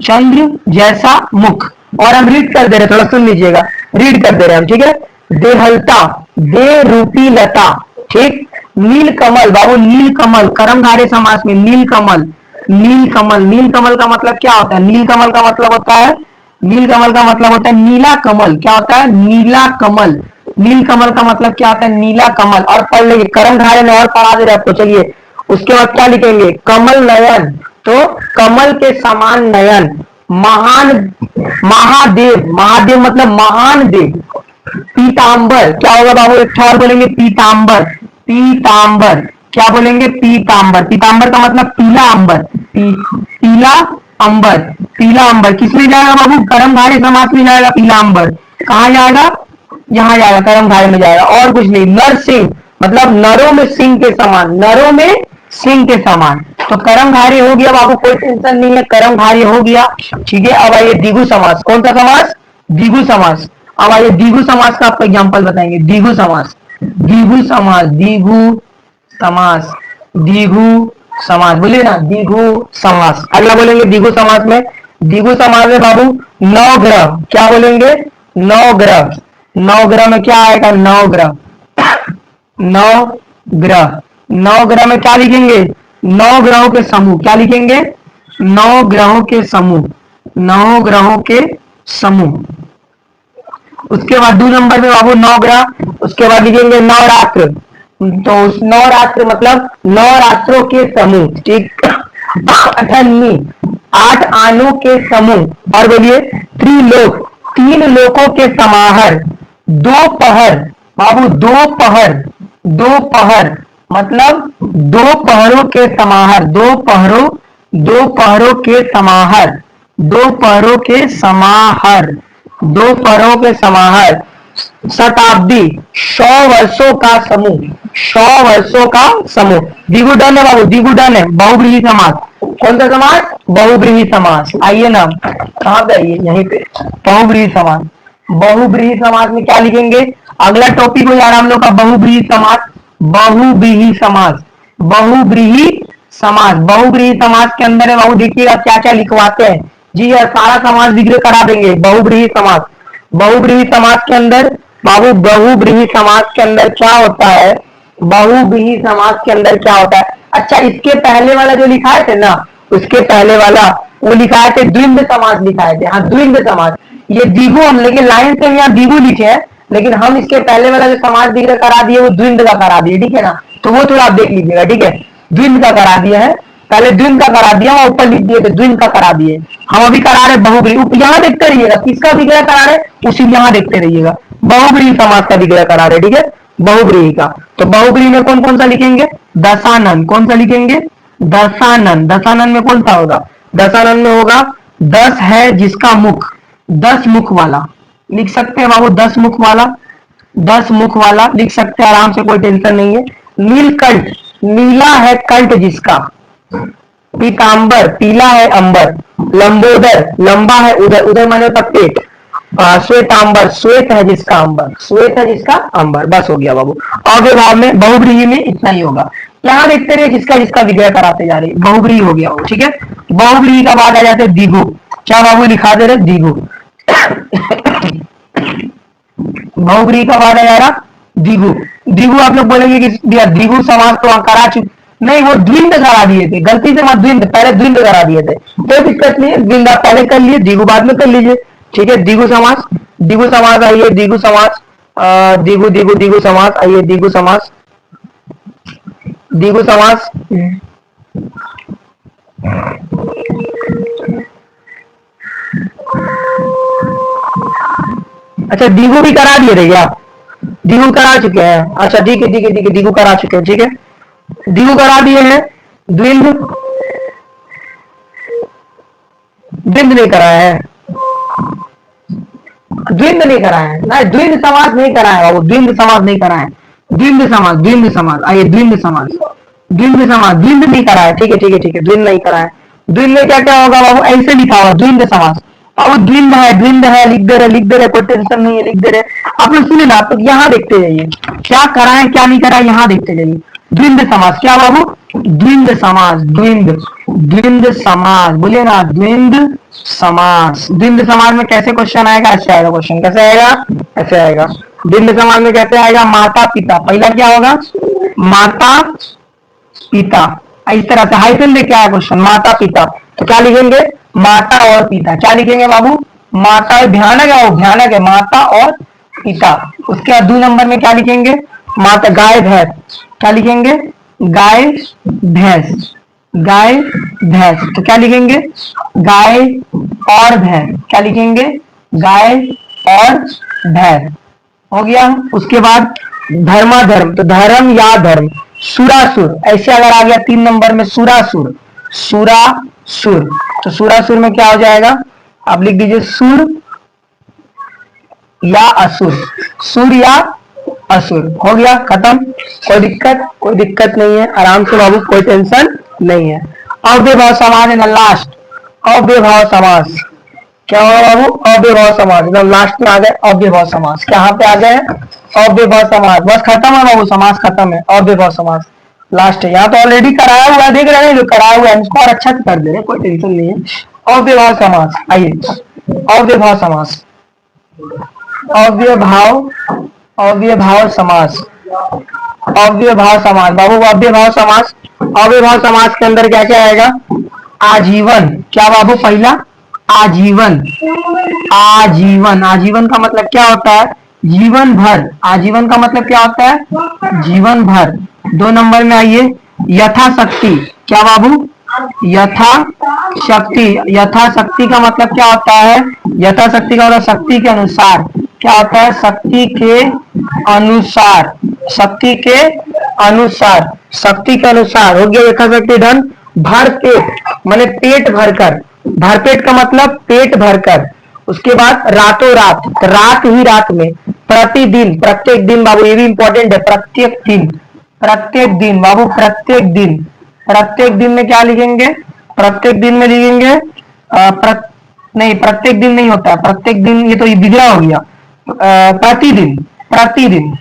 S1: चंद्र जैसा मुख। और हम रीड कर दे रहे, थोड़ा सुन लीजिएगा, रीड कर दे रहे हम, ठीक है। देहलता, दे रूपी लता, ठीक। नील कमल बाबू, नील कमल, कर्मधारय समास में नील कमल, नील कमल, नील कमल का मतलब क्या होता है, नील कमल का मतलब होता है, नील कमल का मतलब होता है नीला कमल, क्या होता है, नीला कमल, नील कमल का मतलब क्या होता है, नीला कमल। और पढ़ लेंगे, कर्मधारय में और पढ़ा दे रहे आपको, चलिए। उसके बाद क्या लिखेंगे, कमल नयन, तो कमल के समान नयन, महान, महादेव, महादेव मतलब महान देव, पीतांबर, क्या होगा बाबू, एक ठोर बोलेंगे, पीतांबर, पीतांबर, क्या बोलेंगे, पीतांबर, पीतांबर का मतलब पीला अंबर, पीला अंबर, पीला अंबर किसमें जाएगा बाबू, कर्मधारय समास में जाएगा, पीला अंबर कहाँ जाएगा, यहाँ जाएगा, कर्मधारय में जाएगा, और कुछ नहीं। नरसिंह मतलब नरों में सिंह के समान, नरों में सिंह के समान, तो कर्मधारय हो गया बाबू, कोई टेंशन नहीं है, कर्मधारय हो गया, ठीक है। अब आइए द्विगु समास, कौन सा समास, द्विगु समास। अब आइए द्विगु समास का आपको एग्जांपल बताएंगे, द्विगु समास, द्विगु समास, द्विगु समास, द्विगु समास, बोलिए ना, द्विगु समास। अगला बोलेंगे द्विगु समास में, द्विगु समास में बाबू नौ ग्रह, क्या बोलेंगे, नौ ग्रह, नौ ग्रह में क्या आएगा, नौ ग्रह, नौ ग्रह, नौ ग्रह में क्या लिखेंगे, नौ ग्रहों के समूह, क्या लिखेंगे, नौ ग्रहों के समूह, नौ ग्रहों के समूह। उसके बाद 2 नंबर में बाबू नौ ग्रह, उसके बाद लिखेंगे नवरात्र, तो नवरात्र मतलब नौ रात्रों के समूह, ठीक। अठन्नी, 8 आनों के समूह। और बोलिए त्रिलोक, 3 लोकों के समाहर। दो पहर बाबू, दो पहर, दो पहर मतलब 2 पहरों के समाहर, 2 पहरों, 2 पहरों के समाहर, 2 पहरों के समाहर, 2 पहरों के समाहर। शताब्दी, 100 वर्षों का समूह, 100 वर्षों का समूह। द्विगु डन है बाबू, द्विगु डन है। बहुब्रीहि समास, कौन सा समास, बहुब्रीहि समास। आइए ना, कहाँ पे आइए, यहीं पे, बहुब्रीहि समास। बहुब्रीहि समास में क्या लिखेंगे, अगला टॉपिक हो जा रहा हम लोग का बहुब्रीहि समास, बहुब्रीहि समास, बहुब्रीहि समास। बहुब्रीहि समास के अंदर है बाबू, देखिएगा क्या क्या लिखवाते हैं जी, यह सारा समास विग्रह करा देंगे। बहुब्रीहि समास, बहुब्रीहि समास के अंदर बाबू, बहुब्रीहि समास के अंदर क्या होता है, बहुब्रीहि समास के अंदर क्या होता है। अच्छा, इसके पहले वाला जो लिखाए थे ना, उसके पहले वाला वो लिखाए थे द्विंद समास लिखाए थे, हाँ द्विंद समास। ये द्विगु हम लेकिन लाइन से यहाँ द्विगु लिखे हैं, लेकिन हम इसके पहले वाला जो समास विग्रह करा दिए वो द्विंद का करा दिए, ठीक है ना। तो वो थोड़ा आप देख लीजिएगा, ठीक है। द्विंद का करा दिया है, पहले द्विंद का करा दिया, ऊपर लिख दिए थे द्विंद का करा दिए। हम अभी करा रहे बहुब्रीहि, यहाँ देखते रहिएगा किसका विग्रह करा रहे, उसी यहाँ देखते रहिएगा, बहुब्रीहि समास का विग्रह करा रहे, ठीक है, बहुब्रीहि का। तो बहुब्रीहि में कौन कौन सा लिखेंगे, दशानन, कौन सा लिखेंगे, दशानन। दशानन में कौन सा होगा, दशानन में होगा 10 है जिसका मुख, 10 मुख वाला लिख सकते हैं बाबू, 10 मुख वाला, 10 मुख वाला लिख सकते हैं आराम से, कोई टेंशन नहीं है। नीलकंठ, नीला है कंठ जिसका। पीतांबर, पीला है अंबर। लंबोदर, लंबा है उदर, उदर माने होता पेट। श्वेतांबर, श्वेत है जिसका अंबर, श्वेत है जिसका अंबर। बस हो गया बाबू। अव्ययभाव में बहुव्रीहि में इतना ही होगा। यहाँ देखते रहे जिसका जिसका विग्रह कराते जा रहे, बहुव्रीहि हो गया वो, ठीक है। बहुव्रीहि का बाद आ जाते हैं द्विगु। क्या बाबू लिखा दे रहे, द्विगु। बहुव्रीहि का बाद आ जा रहा द्विगु। द्विगु आप लोग बोलेंगे कि द्विगु समास तो करा चुके, नहीं वो द्विंद करा दिए थे, गलती से मत द्विंद, पहले द्विंद करा दिए थे, कोई दिक्कत नहीं है। द्विंद आप पहले कर लिए, द्विगु बाद में कर लीजिए, ठीक है। द्विगु समास, द्विगु समास आइए, द्विगु समास, द्विगु द्विगु द्विगु समास आइए, द्विगु समास, द्विगु समास। अच्छा द्विगु भी करा दिए थे क्या? द्विगु करा चुके हैं, अच्छा ठीक है ठीक है ठीक है, द्विगु करा चुके हैं, ठीक है। द्विगु करा दिए हैं, द्विंद, द्विंद नहीं कराया है, द्विंद नहीं कराया है ना, द्विंद समास नहीं कराया है बाबू, द्विंद समास नहीं कराया है। द्विंद समास, द्विंद समास आइए, द्विंद समास, द्विंद समास, द्विंद नहीं कराया, ठीक है ठीक है ठीक है, द्विंद नहीं कराया है। द्विंद में क्या क्या होगा बाबू, ऐसे लिखा हुआ द्विंद समास। अब द्विंद है, द्विंद है, लिख दे रहे, लिख दे रहे, कोई टेंशन नहीं है, लिख दे रहे। आप लोग सुने ना, आप लोग यहाँ देखते जाइए क्या कराए क्या नहीं कराए, यहाँ देखते जाइए। द्विंद समास क्या बाबू, द्विंद समास, द्विंद, द्विंद समास, बोलिए ना द्विंद समास। द्विंद समास में कैसे क्वेश्चन आएगा, ऐसे आएगा क्वेश्चन, कैसे आएगा, ऐसे आएगा। द्विंद समास में कैसे आएगा, माता पिता, पहला क्या होगा, माता पिता, इस तरह से हाइफन लेके आया क्वेश्चन, माता पिता, तो क्या लिखेंगे, माता और पिता। क्या लिखेंगे बाबू, माता, भयानक है वो, भयानक है, माता और पिता। उसके बाद 2 नंबर में क्या लिखेंगे, माता, गाय भैंस, क्या लिखेंगे, गाय भैंस, गाय भैंस, तो क्या लिखेंगे, गाय और भैंस, क्या लिखेंगे, गाय और भैंस, हो गया। उसके बाद धर्माधर्म, तो धर्म या धर्म। सुरासुर, ऐसे अगर आ गया 3 नंबर में सुरासुर, सुरासुर, तो सुरासुर में क्या हो जाएगा, आप लिख दीजिए सुर या असुर, सुर या असुर, हो गया खत्म। कोई दिक्कत, कोई दिक्कत नहीं है, आराम से बाबू, कोई टेंशन नहीं है। अव्ययभाव समास इन लास्ट, अव्ययभाव समास क्या होगा बाबू, अव्ययभाव समास, एकदम लास्ट में आ गए अव्ययभाव समास, कहाँ पे आ गए, अव्ययभाव समास, बस खत्म है बाबू, समास खत्म है, अव्ययभाव समास लास्ट है। यहाँ तो ऑलरेडी कराया हुआ है, देख रहे हैं जो कराया हुआ है, इसको और अच्छा से कर दे रहे, कोई टेंशन नहीं है। अव्ययभाव समास आइए, अव्ययभाव समास, अव्ययभाव, अव्ययभाव समास, अव्ययभाव समास बाबू, अव्ययभाव समास, अव्ययभाव समास के अंदर क्या क्या आएगा, आजीवन, क्या बाबू, पहला आजीवन, आजीवन, आजीवन का मतलब क्या होता है, जीवन भर, आजीवन का मतलब क्या होता है, जीवन भर। 2 नंबर में आइए, यथाशक्ति, क्या बाबू, यथा शक्ति, यथाशक्ति का मतलब क्या होता है, यथाशक्ति का मतलब शक्ति के अनुसार, क्या होता है, शक्ति के अनुसार, शक्ति के अनुसार, शक्ति के अनुसार, हो गया यथाशक्ति। धन, भर पेट माने पेट भरकर, भरपेट का मतलब पेट भरकर। उसके बाद रातों रात, रात ही रात में। प्रतिदिन, प्रत्येक दिन बाबू, ये भी इंपॉर्टेंट है, प्रत्येक दिन, प्रत्येक दिन बाबू, प्रत्येक दिन, प्रत्येक दिन में क्या लिखेंगे, प्रत्येक दिन में लिखेंगे नहीं, प्रत्येक दिन नहीं होता है, प्रत्येक दिन ये तो विग्रह हो गया। प्रतिदिन, प्रतिदिन,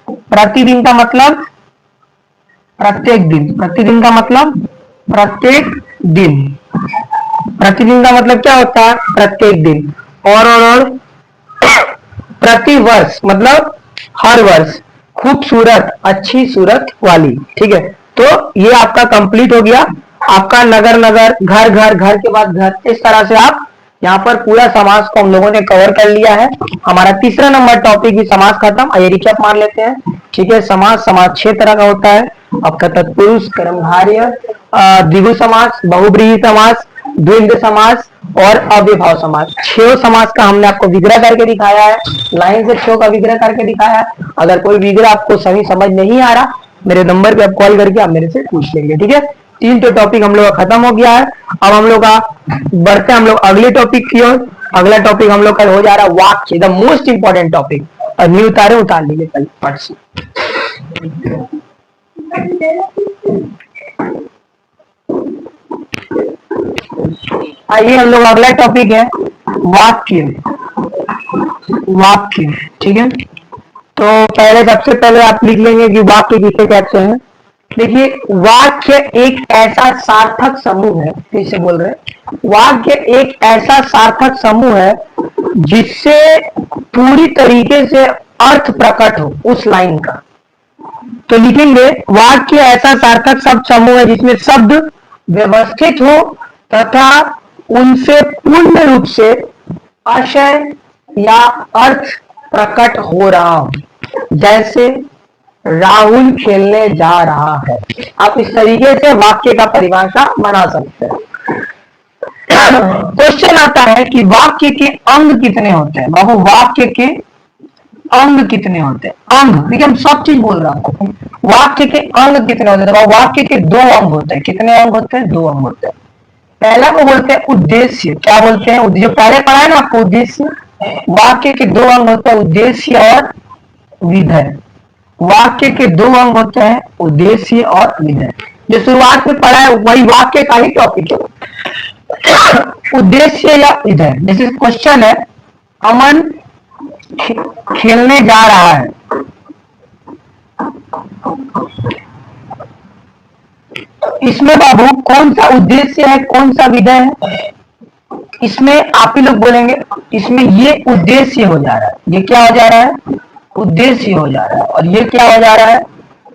S1: प्रतिदिन का मतलब प्रत्येक दिन, प्रतिदिन का मतलब प्रत्येक दिन, प्रतिदिन का मतलब क्या होता है, प्रत्येक दिन। और प्रतिवर्ष मतलब हर वर्ष, खूबसूरत, अच्छी सूरत वाली, ठीक है। तो ये आपका कंप्लीट हो गया, आपका नगर नगर, घर घर, घर के बाद घर, इस तरह से आप यहाँ पर पूरा समास को हम लोगों ने कवर कर लिया है। हमारा तीसरा नंबर टॉपिक भी समास खत्म। आइए रिकैप मार लेते हैं, ठीक है। समास, समास 6 तरह का होता है आपका, तत्पुरुष, कर्मधारय, द्विगु समास, बहुब्रीहि समास, द्वंद्व समास और अव्ययभाव समास। 6 समास का हमने आपको विग्रह करके दिखाया है, लाइन से 6 का विग्रह करके दिखाया है। अगर कोई विग्रह आपको सही समझ नहीं आ रहा, मेरे नंबर पे आप कॉल करके आप मेरे से पूछ लेंगे, ठीक है। 3 टॉपिक हम लोग का खत्म हो गया है। अब हम लोग का बढ़ते हैं हम लोग अगले टॉपिक की ओर। अगला टॉपिक हम लोग का हो जा रहा है वाक्य, द मोस्ट इंपॉर्टेंट टॉपिक। और न्यू उतारे उतार लीजिए कल फट से। आइए हम लोग अगला टॉपिक है वाक्य। वाक्य, ठीक है। तो पहले सबसे पहले आप लिख लेंगे कि वाक्य किसे कहते हैं। देखिए, वाक्य एक ऐसा सार्थक समूह है, फिर से बोल रहे हैं, वाक्य एक ऐसा सार्थक समूह है जिससे पूरी तरीके से अर्थ प्रकट हो उस लाइन का। तो लिखेंगे वाक्य ऐसा सार्थक शब्द समूह है जिसमें शब्द व्यवस्थित हो तथा उनसे पूर्ण रूप से आशय या अर्थ प्रकट हो रहा हो। जैसे राहुल खेलने जा रहा है। आप इस तरीके से वाक्य का परिभाषा बना सकते हैं। क्वेश्चन आता है कि वाक्य के अंग कितने होते हैं। बाबू, वाक्य के अंग कितने होते हैं। अंग, देखिए हम सब चीज बोल रहा हूं। वाक्य के अंग कितने होते हैं। वाक्य के दो अंग होते हैं। कितने अंग होते हैं। दो अंग होते हैं। पहला को बोलते हैं उद्देश्य। क्या बोलते हैं। जो पहले पढ़ा है ना आपको, उद्देश्य। वाक्य के दो अंग होते हैं, उद्देश्य और विधेय। वाक्य के दो अंग होते हैं, उद्देश्य और विधेय। जो शुरुआत में पढ़ा है वही वाक्य का ही टॉपिक है। उद्देश्य या विधेय। जैसे क्वेश्चन है, अमन खेलने जा रहा है। इसमें बाबू कौन सा उद्देश्य है, कौन सा विधेय है। इसमें आप ही लोग बोलेंगे, इसमें ये उद्देश्य हो जा रहा है। ये क्या हो जा रहा है, उद्देश्य हो जा रहा है। और ये क्या हो जा रहा है,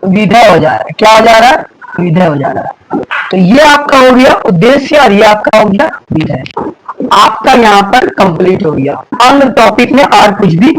S1: विधेय हो जा रहा है। क्या हो जा रहा है, विधेय हो जा रहा है। तो ये आपका हो गया उद्देश्य और ये आपका हो गया विधेय। आपका यहाँ पर कंप्लीट हो गया। अंग टॉपिक में और कुछ भी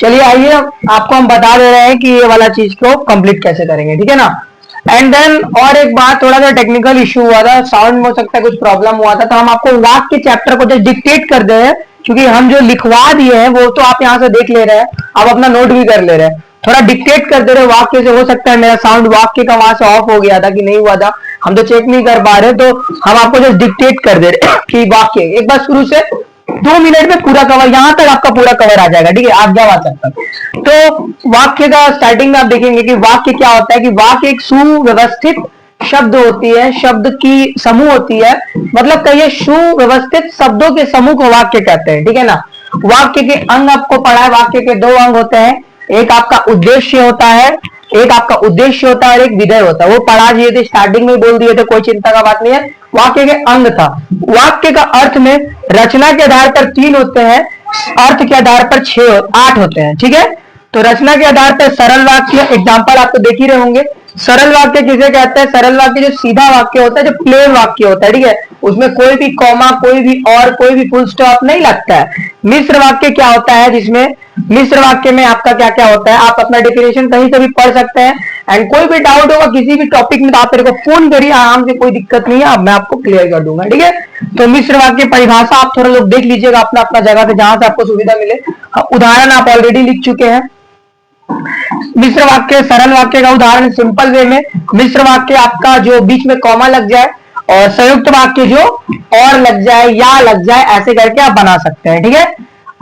S1: चलिए आइए आपको हम बता दे रहे हैं कि ये वाला चीज को कंप्लीट कैसे करेंगे, ठीक है ना। एंड देन और एक बात, थोड़ा सा टेक्निकल इशू हुआ था, साउंड में हो सकता है कुछ प्रॉब्लम हुआ था, तो हम आपको वाक्य के चैप्टर को जस्ट डिक्टेट कर दे रहे हैं, क्योंकि हम जो लिखवा दिए हैं वो तो आप यहाँ से देख ले रहे हैं, आप अपना नोट भी कर ले रहे हैं, थोड़ा डिक्टेट कर दे रहे वाक्य से। हो सकता है मेरा साउंड वाक्य का वहां से ऑफ हो गया था कि नहीं हुआ था, हम तो चेक नहीं कर पा रहे, तो हम आपको जस्ट डिक्टेट कर दे रहे कि वाक्य एक बार शुरू से 2 मिनट में पूरा कवर, यहां तक आपका पूरा कवर आ जाएगा, ठीक है, आज्ञावाचक तक। तो वाक्य का स्टार्टिंग में आप देखेंगे कि वाक्य क्या होता है, कि वाक्य एक सुव्यवस्थित शब्द होती है, शब्द की समूह होती है, मतलब कहिए सुव्यवस्थित शब्दों के समूह को वाक्य कहते हैं, ठीक है ना। वाक्य के अंग आपको पढ़ा है, वाक्य के 2 अंग होते हैं, एक आपका उद्देश्य होता है, एक आपका उद्देश्य होता है और एक विधेय होता है, वो पढ़ा दिए थे स्टार्टिंग में, बोल दिए थे, कोई चिंता का बात नहीं है। वाक्य के अंग था, वाक्य का अर्थ में रचना के आधार पर 3 होते हैं, अर्थ के आधार पर 8 होते हैं, ठीक है। तो रचना के आधार पर सरल वाक्य, एग्जाम्पल आपको देख ही रहे होंगे। सरल वाक्य किसे कहते हैं? सरल वाक्य जो सीधा वाक्य होता है, जो प्लेन वाक्य होता है, ठीक है, उसमें कोई भी कॉमा, कोई भी और, कोई भी फुल स्टॉप नहीं लगता है। मिश्र वाक्य क्या होता है, जिसमें मिश्र वाक्य में आपका क्या क्या होता है, आप अपना डेफिनेशन कहीं से भी पढ़ सकते हैं। एंड कोई भी डाउट होगा किसी भी टॉपिक में तो आप मेरे को फोन करिए, आराम से, कोई दिक्कत नहीं है, मैं आपको क्लियर कर दूंगा, ठीक है। तो मिश्र वाक्य परिभाषा आप थोड़ा लोग देख लीजिएगा अपना अपना जगह पे, जहां से आपको सुविधा मिले। उदाहरण आप ऑलरेडी लिख चुके हैं। मिश्र वाक्य, सरल वाक्य का उदाहरण सिंपल वे में, मिश्र वाक्य आपका जो बीच में कॉमा लग जाए, और संयुक्त वाक्य जो और लग जाए या लग जाए, ऐसे करके आप बना सकते हैं, ठीक है।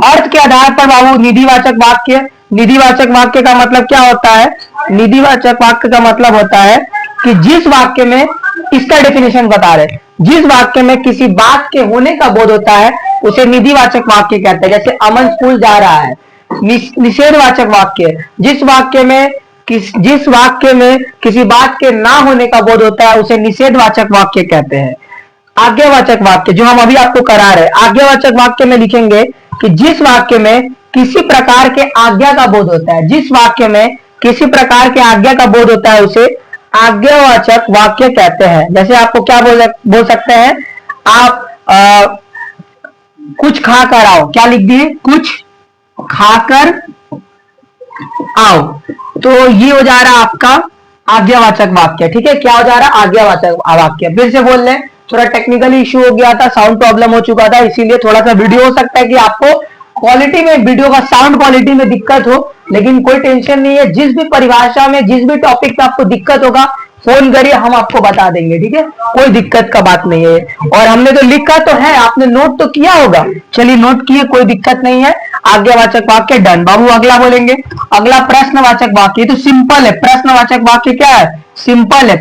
S1: अर्थ के आधार पर बाबू निधिवाचक वाक्य, निधिवाचक वाक्य का मतलब क्या होता है? निधिवाचक वाक्य का मतलब होता है कि जिस वाक्य में, इसका डेफिनेशन बता रहे, जिस वाक्य में किसी बात के होने का बोध होता है उसे निधिवाचक वाक्य कहते हैं। जैसे अमन स्कूल जा रहा है, निषेधवाचक वाक्य, जिस वाक्य में किसी बात के ना होने का बोध होता है उसे निषेधवाचक वाक्य कहते हैं। आज्ञावाचक वाक्य जो हम अभी आपको करा रहे हैं, आज्ञावाचक वाक्य में लिखेंगे कि जिस वाक्य में किसी प्रकार के आज्ञा का बोध होता है, जिस वाक्य में किसी प्रकार के आज्ञा का बोध होता है उसे आज्ञावाचक वाक्य कहते हैं। जैसे आपको क्या बोल सकते हैं आप, कुछ खाकर आओ, क्या लिख दिए? कुछ खाकर आओ, तो ये हो जा रहा है आपका आज्ञावाचक वाक्य, ठीक है। क्या हो जा रहा है? आज्ञावाचक वाक्य। फिर से बोल लें, थोड़ा टेक्निकली इश्यू हो गया था, साउंड प्रॉब्लम हो चुका था, इसीलिए थोड़ा सा वीडियो हो सकता है कि आपको क्वालिटी में, वीडियो का साउंड क्वालिटी में दिक्कत हो, लेकिन कोई टेंशन नहीं है। जिस भी परिभाषा में, जिस भी टॉपिक में आपको दिक्कत होगा फोन करिए, हम आपको बता देंगे, ठीक है, कोई दिक्कत का बात नहीं है। और हमने तो लिखा तो है, आपने नोट तो किया होगा, चलिए नोट किए, कोई दिक्कत नहीं है। आज्ञावाचक वाक्य डन। बाबू अगला बोलेंगे, अगला प्रश्नवाचक वाक्य, तो सिंपल है। प्रश्नवाचक वाक्य क्या है? सिंपल है,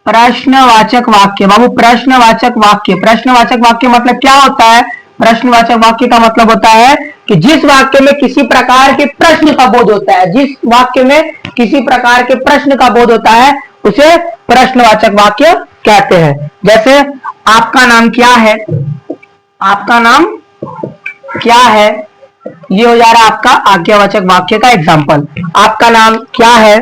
S1: प्रश्नवाचक वाक्य। बाबू प्रश्नवाचक वाक्य, प्रश्नवाचक वाक्य मतलब क्या होता है? प्रश्नवाचक वाक्य का मतलब होता है कि जिस वाक्य में किसी प्रकार के प्रश्न का बोध होता है, जिस वाक्य में किसी प्रकार के प्रश्न का बोध होता है उसे प्रश्नवाचक वाक्य कहते हैं। जैसे आपका नाम क्या है, आपका नाम क्या है, ये हो जा रहा है आपका आज्ञावाचक वाक्य का एग्जाम्पल। आपका नाम क्या है?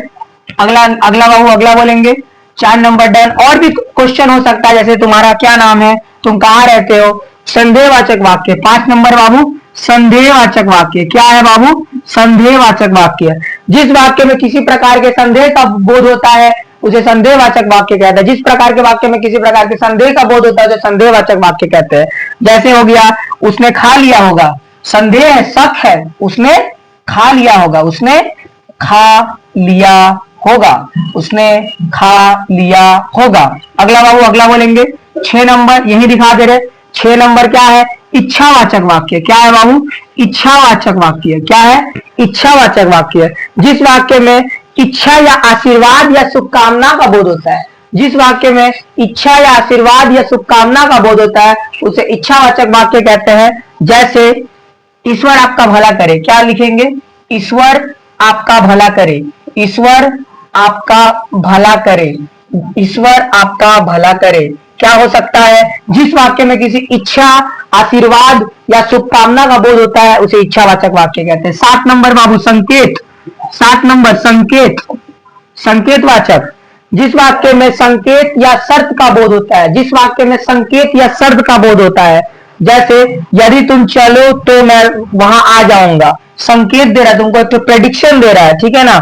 S1: अगला अगला बाबू अगला बोलेंगे, 4 नंबर डन। और भी क्वेश्चन हो सकता है, जैसे तुम्हारा क्या नाम है, तुम कहाँ रहते हो? संदेहवाचक वाक्य। 5 नंबर बाबू संदेहवाचक वाक्य। क्या है बाबू? संदेहवाचक वाक्य। जिस वाक्य में किसी प्रकार के संदेह का बोध होता है उसे संदेहवाचक वाक्य कहते हैं। जिस प्रकार के वाक्य में किसी प्रकार के संदेह का बोध होता है उसे संदेहवाचक वाक्य कहते हैं। जैसे हो गया, उसने खा लिया होगा, संदेह है, शक है, उसने खा लिया होगा, उसने खा लिया होगा, उसने खा लिया होगा। अगला बाबू अगला बोलेंगे, 6 नंबर यही दिखा दे रहे। 6 नंबर क्या है? इच्छावाचक वाक्य। क्या है बाबू? इच्छावाचक वाक्य। क्या है? इच्छावाचक वाक्य। जिस वाक्य में इच्छा या आशीर्वाद या शुभकामना का बोध होता है, जिस वाक्य में इच्छा या आशीर्वाद या शुभकामना का बोध होता है उसे इच्छावाचक वाक्य कहते हैं। जैसे ईश्वर आपका भला करे, क्या लिखेंगे? ईश्वर आपका भला करे, ईश्वर आपका भला करे, ईश्वर आपका भला करे। क्या हो सकता है? जिस वाक्य में किसी इच्छा, आशीर्वाद या शुभकामना का बोध होता है उसे इच्छावाचक वाक्य कहते हैं। 7 नंबर बाबू संकेत। 7 नंबर संकेत, संकेतवाचक। जिस वाक्य में संकेत या शर्त का बोध होता है, जिस वाक्य में संकेत या शर्त का बोध होता है जैसे यदि तुम चलो तो मैं वहां आ जाऊंगा, संकेत दे रहा है तुमको, तो प्रेडिक्शन दे रहा है, ठीक है ना।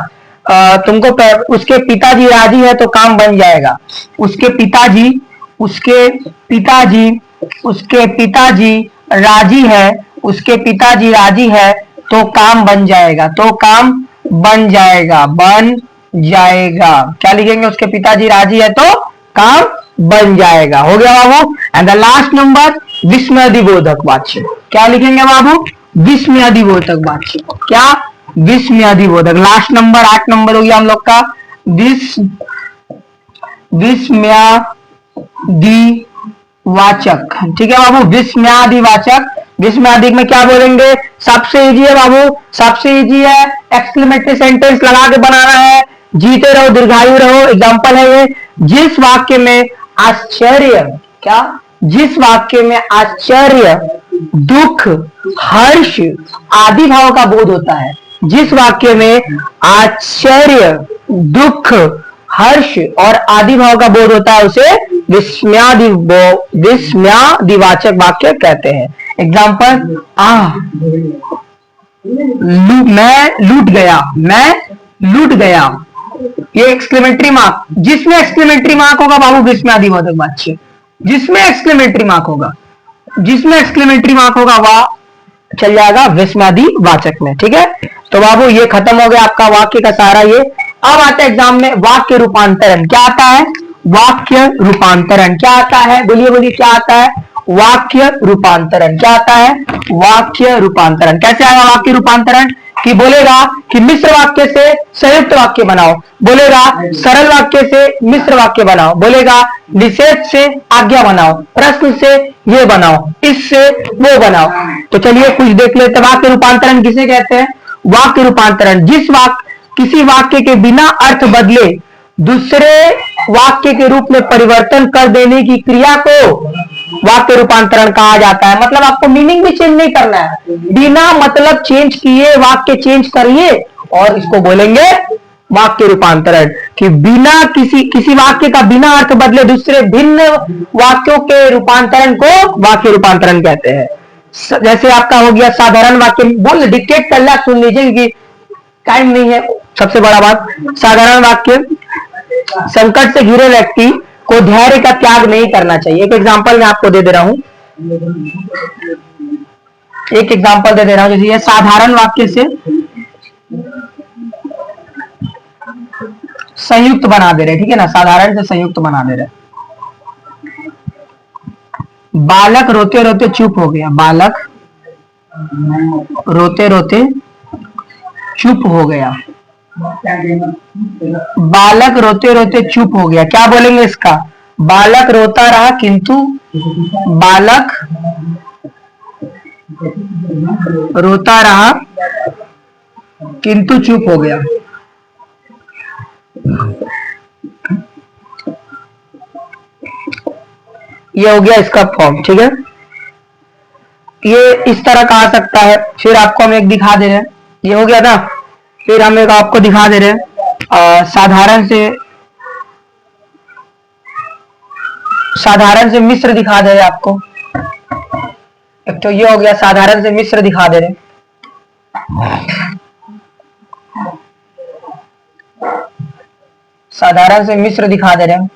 S1: तुमको उसके पिताजी राजी है तो काम बन जाएगा। उसके पिताजी उसके पिताजी उसके पिताजी राजी है, उसके पिताजी राजी है तो काम बन जाएगा, तो काम बन जाएगा, बन जाएगा। क्या लिखेंगे? उसके पिताजी राजी है तो काम बन जाएगा। हो गया बाबू। एंड द लास्ट नंबर विस्मयादिबोधक वाच्य। क्या लिखेंगे बाबू? विस्मयादिबोधक वाच्य। क्या? विस्मयादिबोधक। लास्ट नंबर 8 नंबर हो गया हम लोग का विस्मयादिवाचक। ठीक है बाबू, विस्मयादिवाचक। विस्मयादिक में क्या बोलेंगे? सबसे इजी है बाबू, सबसे इजी है। एक्सक्लेमेटरी सेंटेंस लगा के बनाना है। जीते रहो, दीर्घायु रहो। एग्जांपल है ये, जिस वाक्य में आश्चर्य, क्या? जिस वाक्य में आश्चर्य, दुख, हर्ष आदि भाव का बोध होता है, जिस वाक्य में आश्चर्य, दुख, हर्ष और आदि भाव का बोध होता है उसे विस्मयादिवाचक वाक्य कहते हैं। एग्जांपल, मैं लूट गया, मैं लूट गया। ये एक्सक्लेमेटरी मार्क, जिसमें एक्सक्लेमेटरी मार्क होगा बाबू विस्मयादिबोधक वाच्य। जिसमें एक्सक्लेमेटरी मार्क होगा, जिसमें एक्सक्लेमेटरी मार्क होगा वह चल जाएगा विस्मयादिवाचक में। ठीक है, तो बाबू ये खत्म हो गया आपका वाक्य का सारा ये। अब आता है एग्जाम में वाक्य रूपांतरण। क्या आता है? वाक्य रूपांतरण। क्या आता है? बोलिए बोलिए, क्या आता है? वाक्य रूपांतरण। क्या आता है? वाक्य रूपांतरण। कैसे आएगा वाक्य रूपांतरण? कि बोलेगा कि मिश्र वाक्य से संयुक्त वाक्य बनाओ, बोलेगा सरल वाक्य से मिश्र वाक्य बनाओ, बोलेगा निषेध से आज्ञा बनाओ, प्रश्न से ये बनाओ, इससे वो बनाओ। तो चलिए कुछ देख लेते हैं। वाक्य रूपांतरण किसे कहते हैं? वाक्य रूपांतरण, किसी वाक्य के बिना अर्थ बदले दूसरे वाक्य के रूप में परिवर्तन कर देने की क्रिया को वाक्य रूपांतरण कहा जाता है। मतलब आपको मीनिंग भी चेंज नहीं करना है, बिना मतलब चेंज किए वाक्य चेंज करिए और इसको बोलेंगे वाक्य रूपांतरण। कि बिना किसी वाक्य का बिना अर्थ बदले दूसरे भिन्न वाक्यों के रूपांतरण को वाक्य रूपांतरण कहते हैं। जैसे आपका हो गया साधारण वाक्य, बोल डिक्टेट कर ला, सुन लीजिए क्योंकि टाइम नहीं है। सबसे बड़ा बात, साधारण वाक्य, संकट से घिरे व्यक्ति को धैर्य का त्याग नहीं करना चाहिए। एक एग्जांपल मैं आपको दे दे रहा हूं, एक एग्जांपल दे दे रहा हूं। जैसे ये साधारण वाक्य से संयुक्त बना दे रहे, ठीक है ना, साधारण से संयुक्त बना दे रहे। बालक रोते रोते चुप हो गया, बालक रोते रोते चुप हो गया, बालक रोते रोते चुप हो गया। क्या बोलेंगे इसका? बालक रोता रहा किंतु, बालक रोता रहा किंतु चुप हो गया। ये हो गया इसका फॉर्म। ठीक है, ये इस तरह कहा सकता है। फिर आपको हम एक दिखा दे रहे हैं, ये हो गया ना। फिर हम एक आपको दिखा दे रहे हैं साधारण से मिश्र दिखा दे रहे हैं आपको। एक तो ये हो गया, साधारण से मिश्र दिखा दे रहे हैं। साधारण से मिश्र दिखा दे रहे हैं,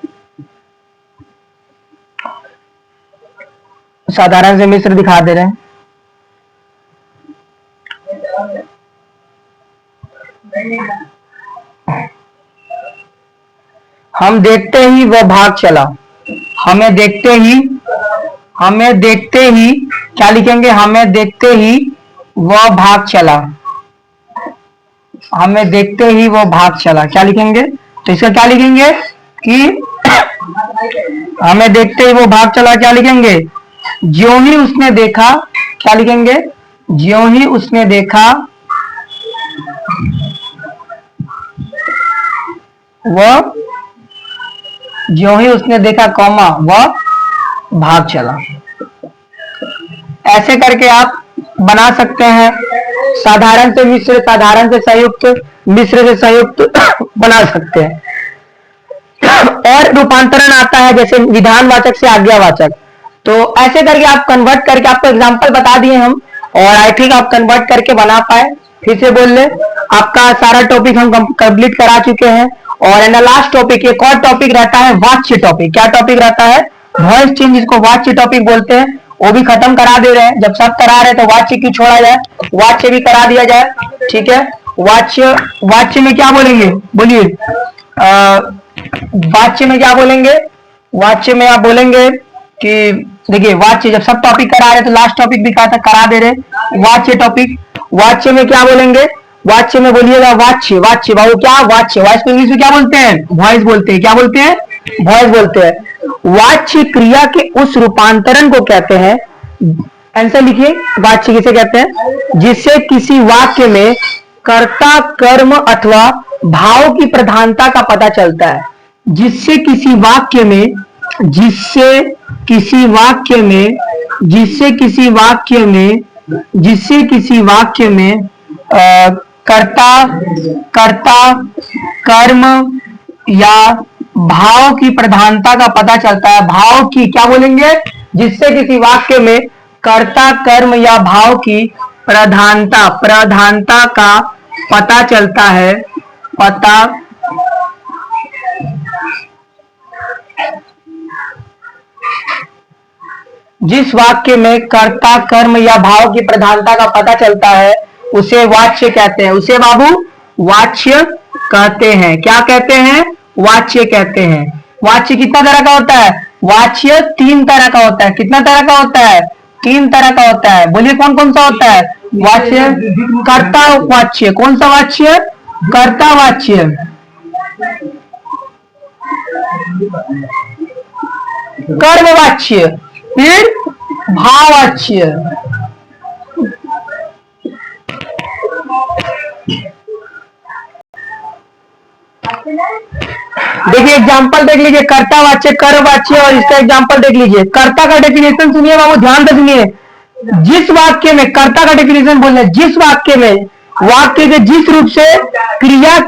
S1: साधारण से मिश्र दिखा दे रहे हैं। हम देखते ही वह भाग चला, हमें देखते ही क्या लिखेंगे? हमें देखते ही वह भाग चला, हमें देखते ही वह भाग चला। क्या लिखेंगे? तो इसका क्या लिखेंगे कि हमें देखते ही वो भाग चला। क्या लिखेंगे? ज्यों ही उसने देखा, क्या लिखेंगे? ज्यों ही उसने देखा वह, ज्यों ही उसने देखा कौमा वह भाग चला। ऐसे करके आप बना सकते हैं। साधारण से मिश्र, साधारण से संयुक्त, मिश्र से संयुक्त बना सकते हैं। और रूपांतरण आता है जैसे विधानवाचक से आज्ञावाचक। तो ऐसे करके आप कन्वर्ट करके, आपको एग्जांपल बता दिए हम, और आई थिंक आप कन्वर्ट करके बना पाए। फिर से बोल ले, आपका सारा टॉपिक हम कंप्लीट करा चुके हैं। और इन द लास्ट टॉपिक एक और टॉपिक रहता है, वाच्य टॉपिक। क्या टॉपिक रहता है? वॉइस चेंज, जिसको वाच्य टॉपिक बोलते हैं, वो भी खत्म करा दे रहे हैं। जब सब करा रहे हैं तो वाच्य क्यों छोड़ा जाए, वाच्य भी करा दिया जाए। ठीक है, वाच्य, वाच्य में क्या बोलेंगे, बोलिए। वाच्य में क्या बोलेंगे? वाच्य में आप बोलेंगे कि देखिए, वाच्य जब सब टॉपिक करा रहे तो लास्ट टॉपिक भी करा दे रहे, वाच्य टॉपिक। वाच्य में क्या बोलेंगे? वाच्य में बोलिएगा वाच्य, वाच्य बाबू क्या, वाच्य। वॉइस को इंग्लिश में क्या बोलते हैं? वॉइस बोलते हैं। क्या बोलते हैं? वॉइस बोलते हैं। वाच्य क्रिया के उस रूपांतरण को कहते हैं, आंसर लिखिए, वाच्य किसे कहते हैं? जिससे किसी वाक्य में कर्ता, कर्म अथवा भाव की प्रधानता का पता चलता है। जिससे किसी वाक्य में, जिससे किसी वाक्य में, जिससे किसी वाक्य में, जिससे किसी वाक्य में कर्ता, कर्ता, कर्म या भाव की प्रधानता का पता चलता है। भाव की क्या बोलेंगे? जिससे किसी वाक्य में कर्ता, कर्म या भाव की प्रधानता, प्रधानता का पता चलता है, पता जिस वाक्य में कर्ता, कर्म या भाव की प्रधानता का पता चलता है उसे वाच्य कहते हैं। उसे बाबू वाच्य कहते हैं। क्या कहते हैं? वाच्य कहते हैं। वाच्य कितना तरह का होता है? वाच्य 3 तरह का होता है। कितना तरह का होता है? 3 तरह का होता है। बोलिए कौन कौन सा होता है? वाच्य, कर्ता वाच्य। कौन सा वाच्य? कर्ता वाच्य, कर्म वाच्य, फिर भाववाच्य। देखिए एग्जाम्पल देख लीजिए, कर्ता वाच्य, कर्म वाच्य, और इसका एग्जाम्पल देख लीजिए। कर्ता का डेफिनेशन सुनिए बाबू, ध्यान से सुनिए। जिस वाक्य में, कर्ता का डेफिनेशन बोल रहे, जिस वाक्य में, वाक्य के जिस रूप से क्रिया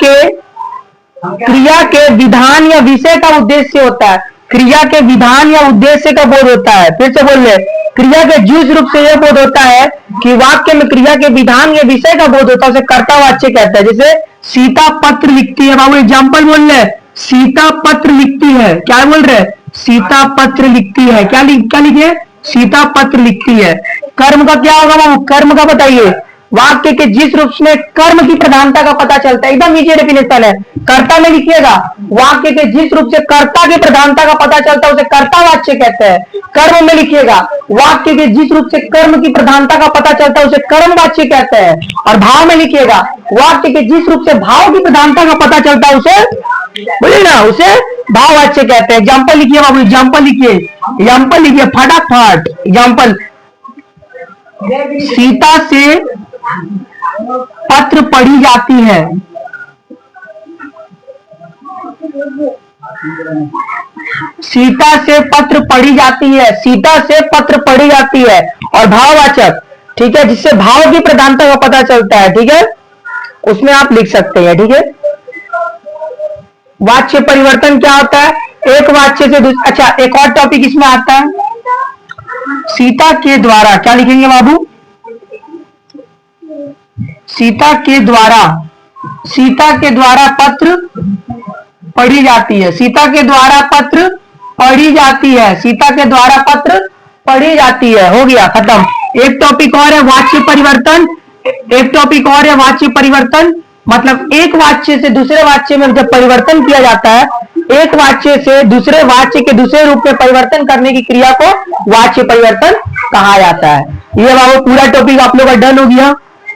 S1: के विधान या विषय का उद्देश्य होता है, क्रिया के विधान या उद्देश्य का बोध होता है। फिर से बोल रहे, क्रिया के जिस रूप से यह बोध होता है कि वाक्य में क्रिया के विधान या विषय का बोध होता है उसे कर्तावाच्य कहते हैं। जैसे सीता पत्र लिखती है, बाबू एग्जाम्पल बोल रहे, सीता पत्र लिखती है। क्या बोल रहे? सीता पत्र लिखती है। क्या लिखिए? सीता पत्र लिखती है। कर्म का क्या होगा बाबू? कर्म का बताइए। वाक्य के जिस रूप में कर्म की प्रधानता का पता चलता है, एकदम नीचे डेफिनेशन है, कर्ता में लिखिएगा। वाक्य के जिस रूप से कर्ता की प्रधानता का पता चलता है उसे कर्तावाच्य कहते हैं। कर्म में लिखिएगा, वाक्य के जिस रूप से कर्म की प्रधानता का पता चलता है उसे कर्मवाच्य कहते हैं। और भाव में लिखिएगा, वाक्य के जिस रूप से भाव की प्रधानता का पता चलता है उसे, बोलिए ना, उसे भाववाच्य कहते हैं। एग्जाम्पल लिखिए बाबू, एग्जाम्पल लिखिए, एग्जाम्पल लिखिए फटाफट। एग्जाम्पल, सीता से पत्र पढ़ी जाती है। सीता से पत्र पढ़ी जाती है, सीता से पत्र पढ़ी जाती है। और भाववाचक, ठीक है, जिससे भाव की प्रधानता का पता चलता है, ठीक है, उसमें आप लिख सकते हैं। ठीक है, वाच्य परिवर्तन क्या होता है? एक वाच्य से दूसरा। अच्छा, एक और टॉपिक इसमें आता है, सीता के द्वारा। क्या लिखेंगे बाबू? सीता के द्वारा, सीता के द्वारा पत्र पढ़ी जाती है। सीता के द्वारा पत्र पढ़ी जाती है। सीता के द्वारा पत्र पढ़ी जाती है। हो गया, खत्म। एक टॉपिक और है वाच्य परिवर्तन। एक टॉपिक और है वाच्य परिवर्तन, मतलब एक वाच्य से दूसरे वाच्य में जब परिवर्तन किया जाता है, एक वाच्य से दूसरे वाच्य के दूसरे रूप में परिवर्तन करने की क्रिया को वाच्य परिवर्तन कहा जाता है। ये बाबू पूरा टॉपिक आप लोग का डन हो गया,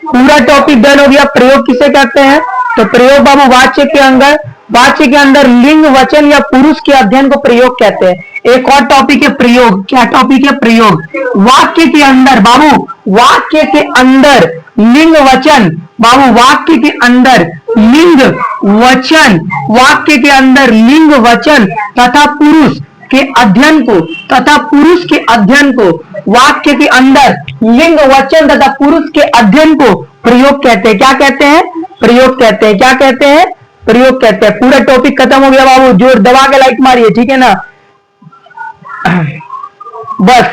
S1: पूरा टॉपिक डन हो गया। प्रयोग किसे कहते हैं? तो प्रयोग बाबू वाच्य के अंदर, वाच्य के अंदर लिंग, वचन या पुरुष के अध्ययन को प्रयोग कहते हैं। एक और टॉपिक है प्रयोग। क्या टॉपिक है? प्रयोग। वाक्य के अंदर बाबू, वाक्य के अंदर लिंग वचन, बाबू वाक्य के अंदर लिंग वचन, वाक्य के अंदर लिंग वचन तथा पुरुष के अध्ययन को, तथा पुरुष के अध्ययन को, वाक्य के अंदर लिंग वचन तथा पुरुष के अध्ययन को प्रयोग कहते हैं। क्या कहते हैं? प्रयोग कहते हैं। क्या कहते हैं? प्रयोग कहते हैं। पूरा टॉपिक खत्म हो गया बाबू, जोर दबा के लाइक मारिए, ठीक है ना। बस।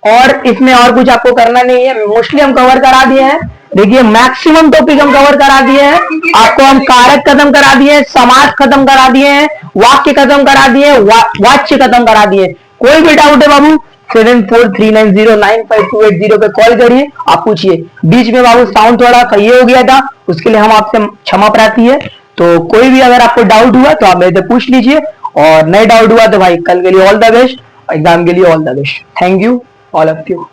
S1: और इसमें और कुछ आपको करना नहीं है, मोस्टली हम कवर करा दिए हैं। देखिए मैक्सिमम टॉपिक हम कवर करा दिए हैं। आपको हम कारक खत्म करा दिए हैं, समाज खत्म करा दिए हैं, वाक्य खत्म करा दिए हैं, वाच्य खत्म करा दिए। कोई भी डाउट है बाबू 7439095280 पे कॉल करिए, आप पूछिए। बीच में बाबू साउंड थोड़ा सही हो गया था, उसके लिए हम आपसे क्षमा प्रार्थी है। तो कोई भी अगर आपको डाउट हुआ तो आप मेरे से पूछ लीजिए, और नए डाउट हुआ तो भाई कल के लिए ऑल द बेस्ट, एग्जाम के लिए all the best. Thank you all of you.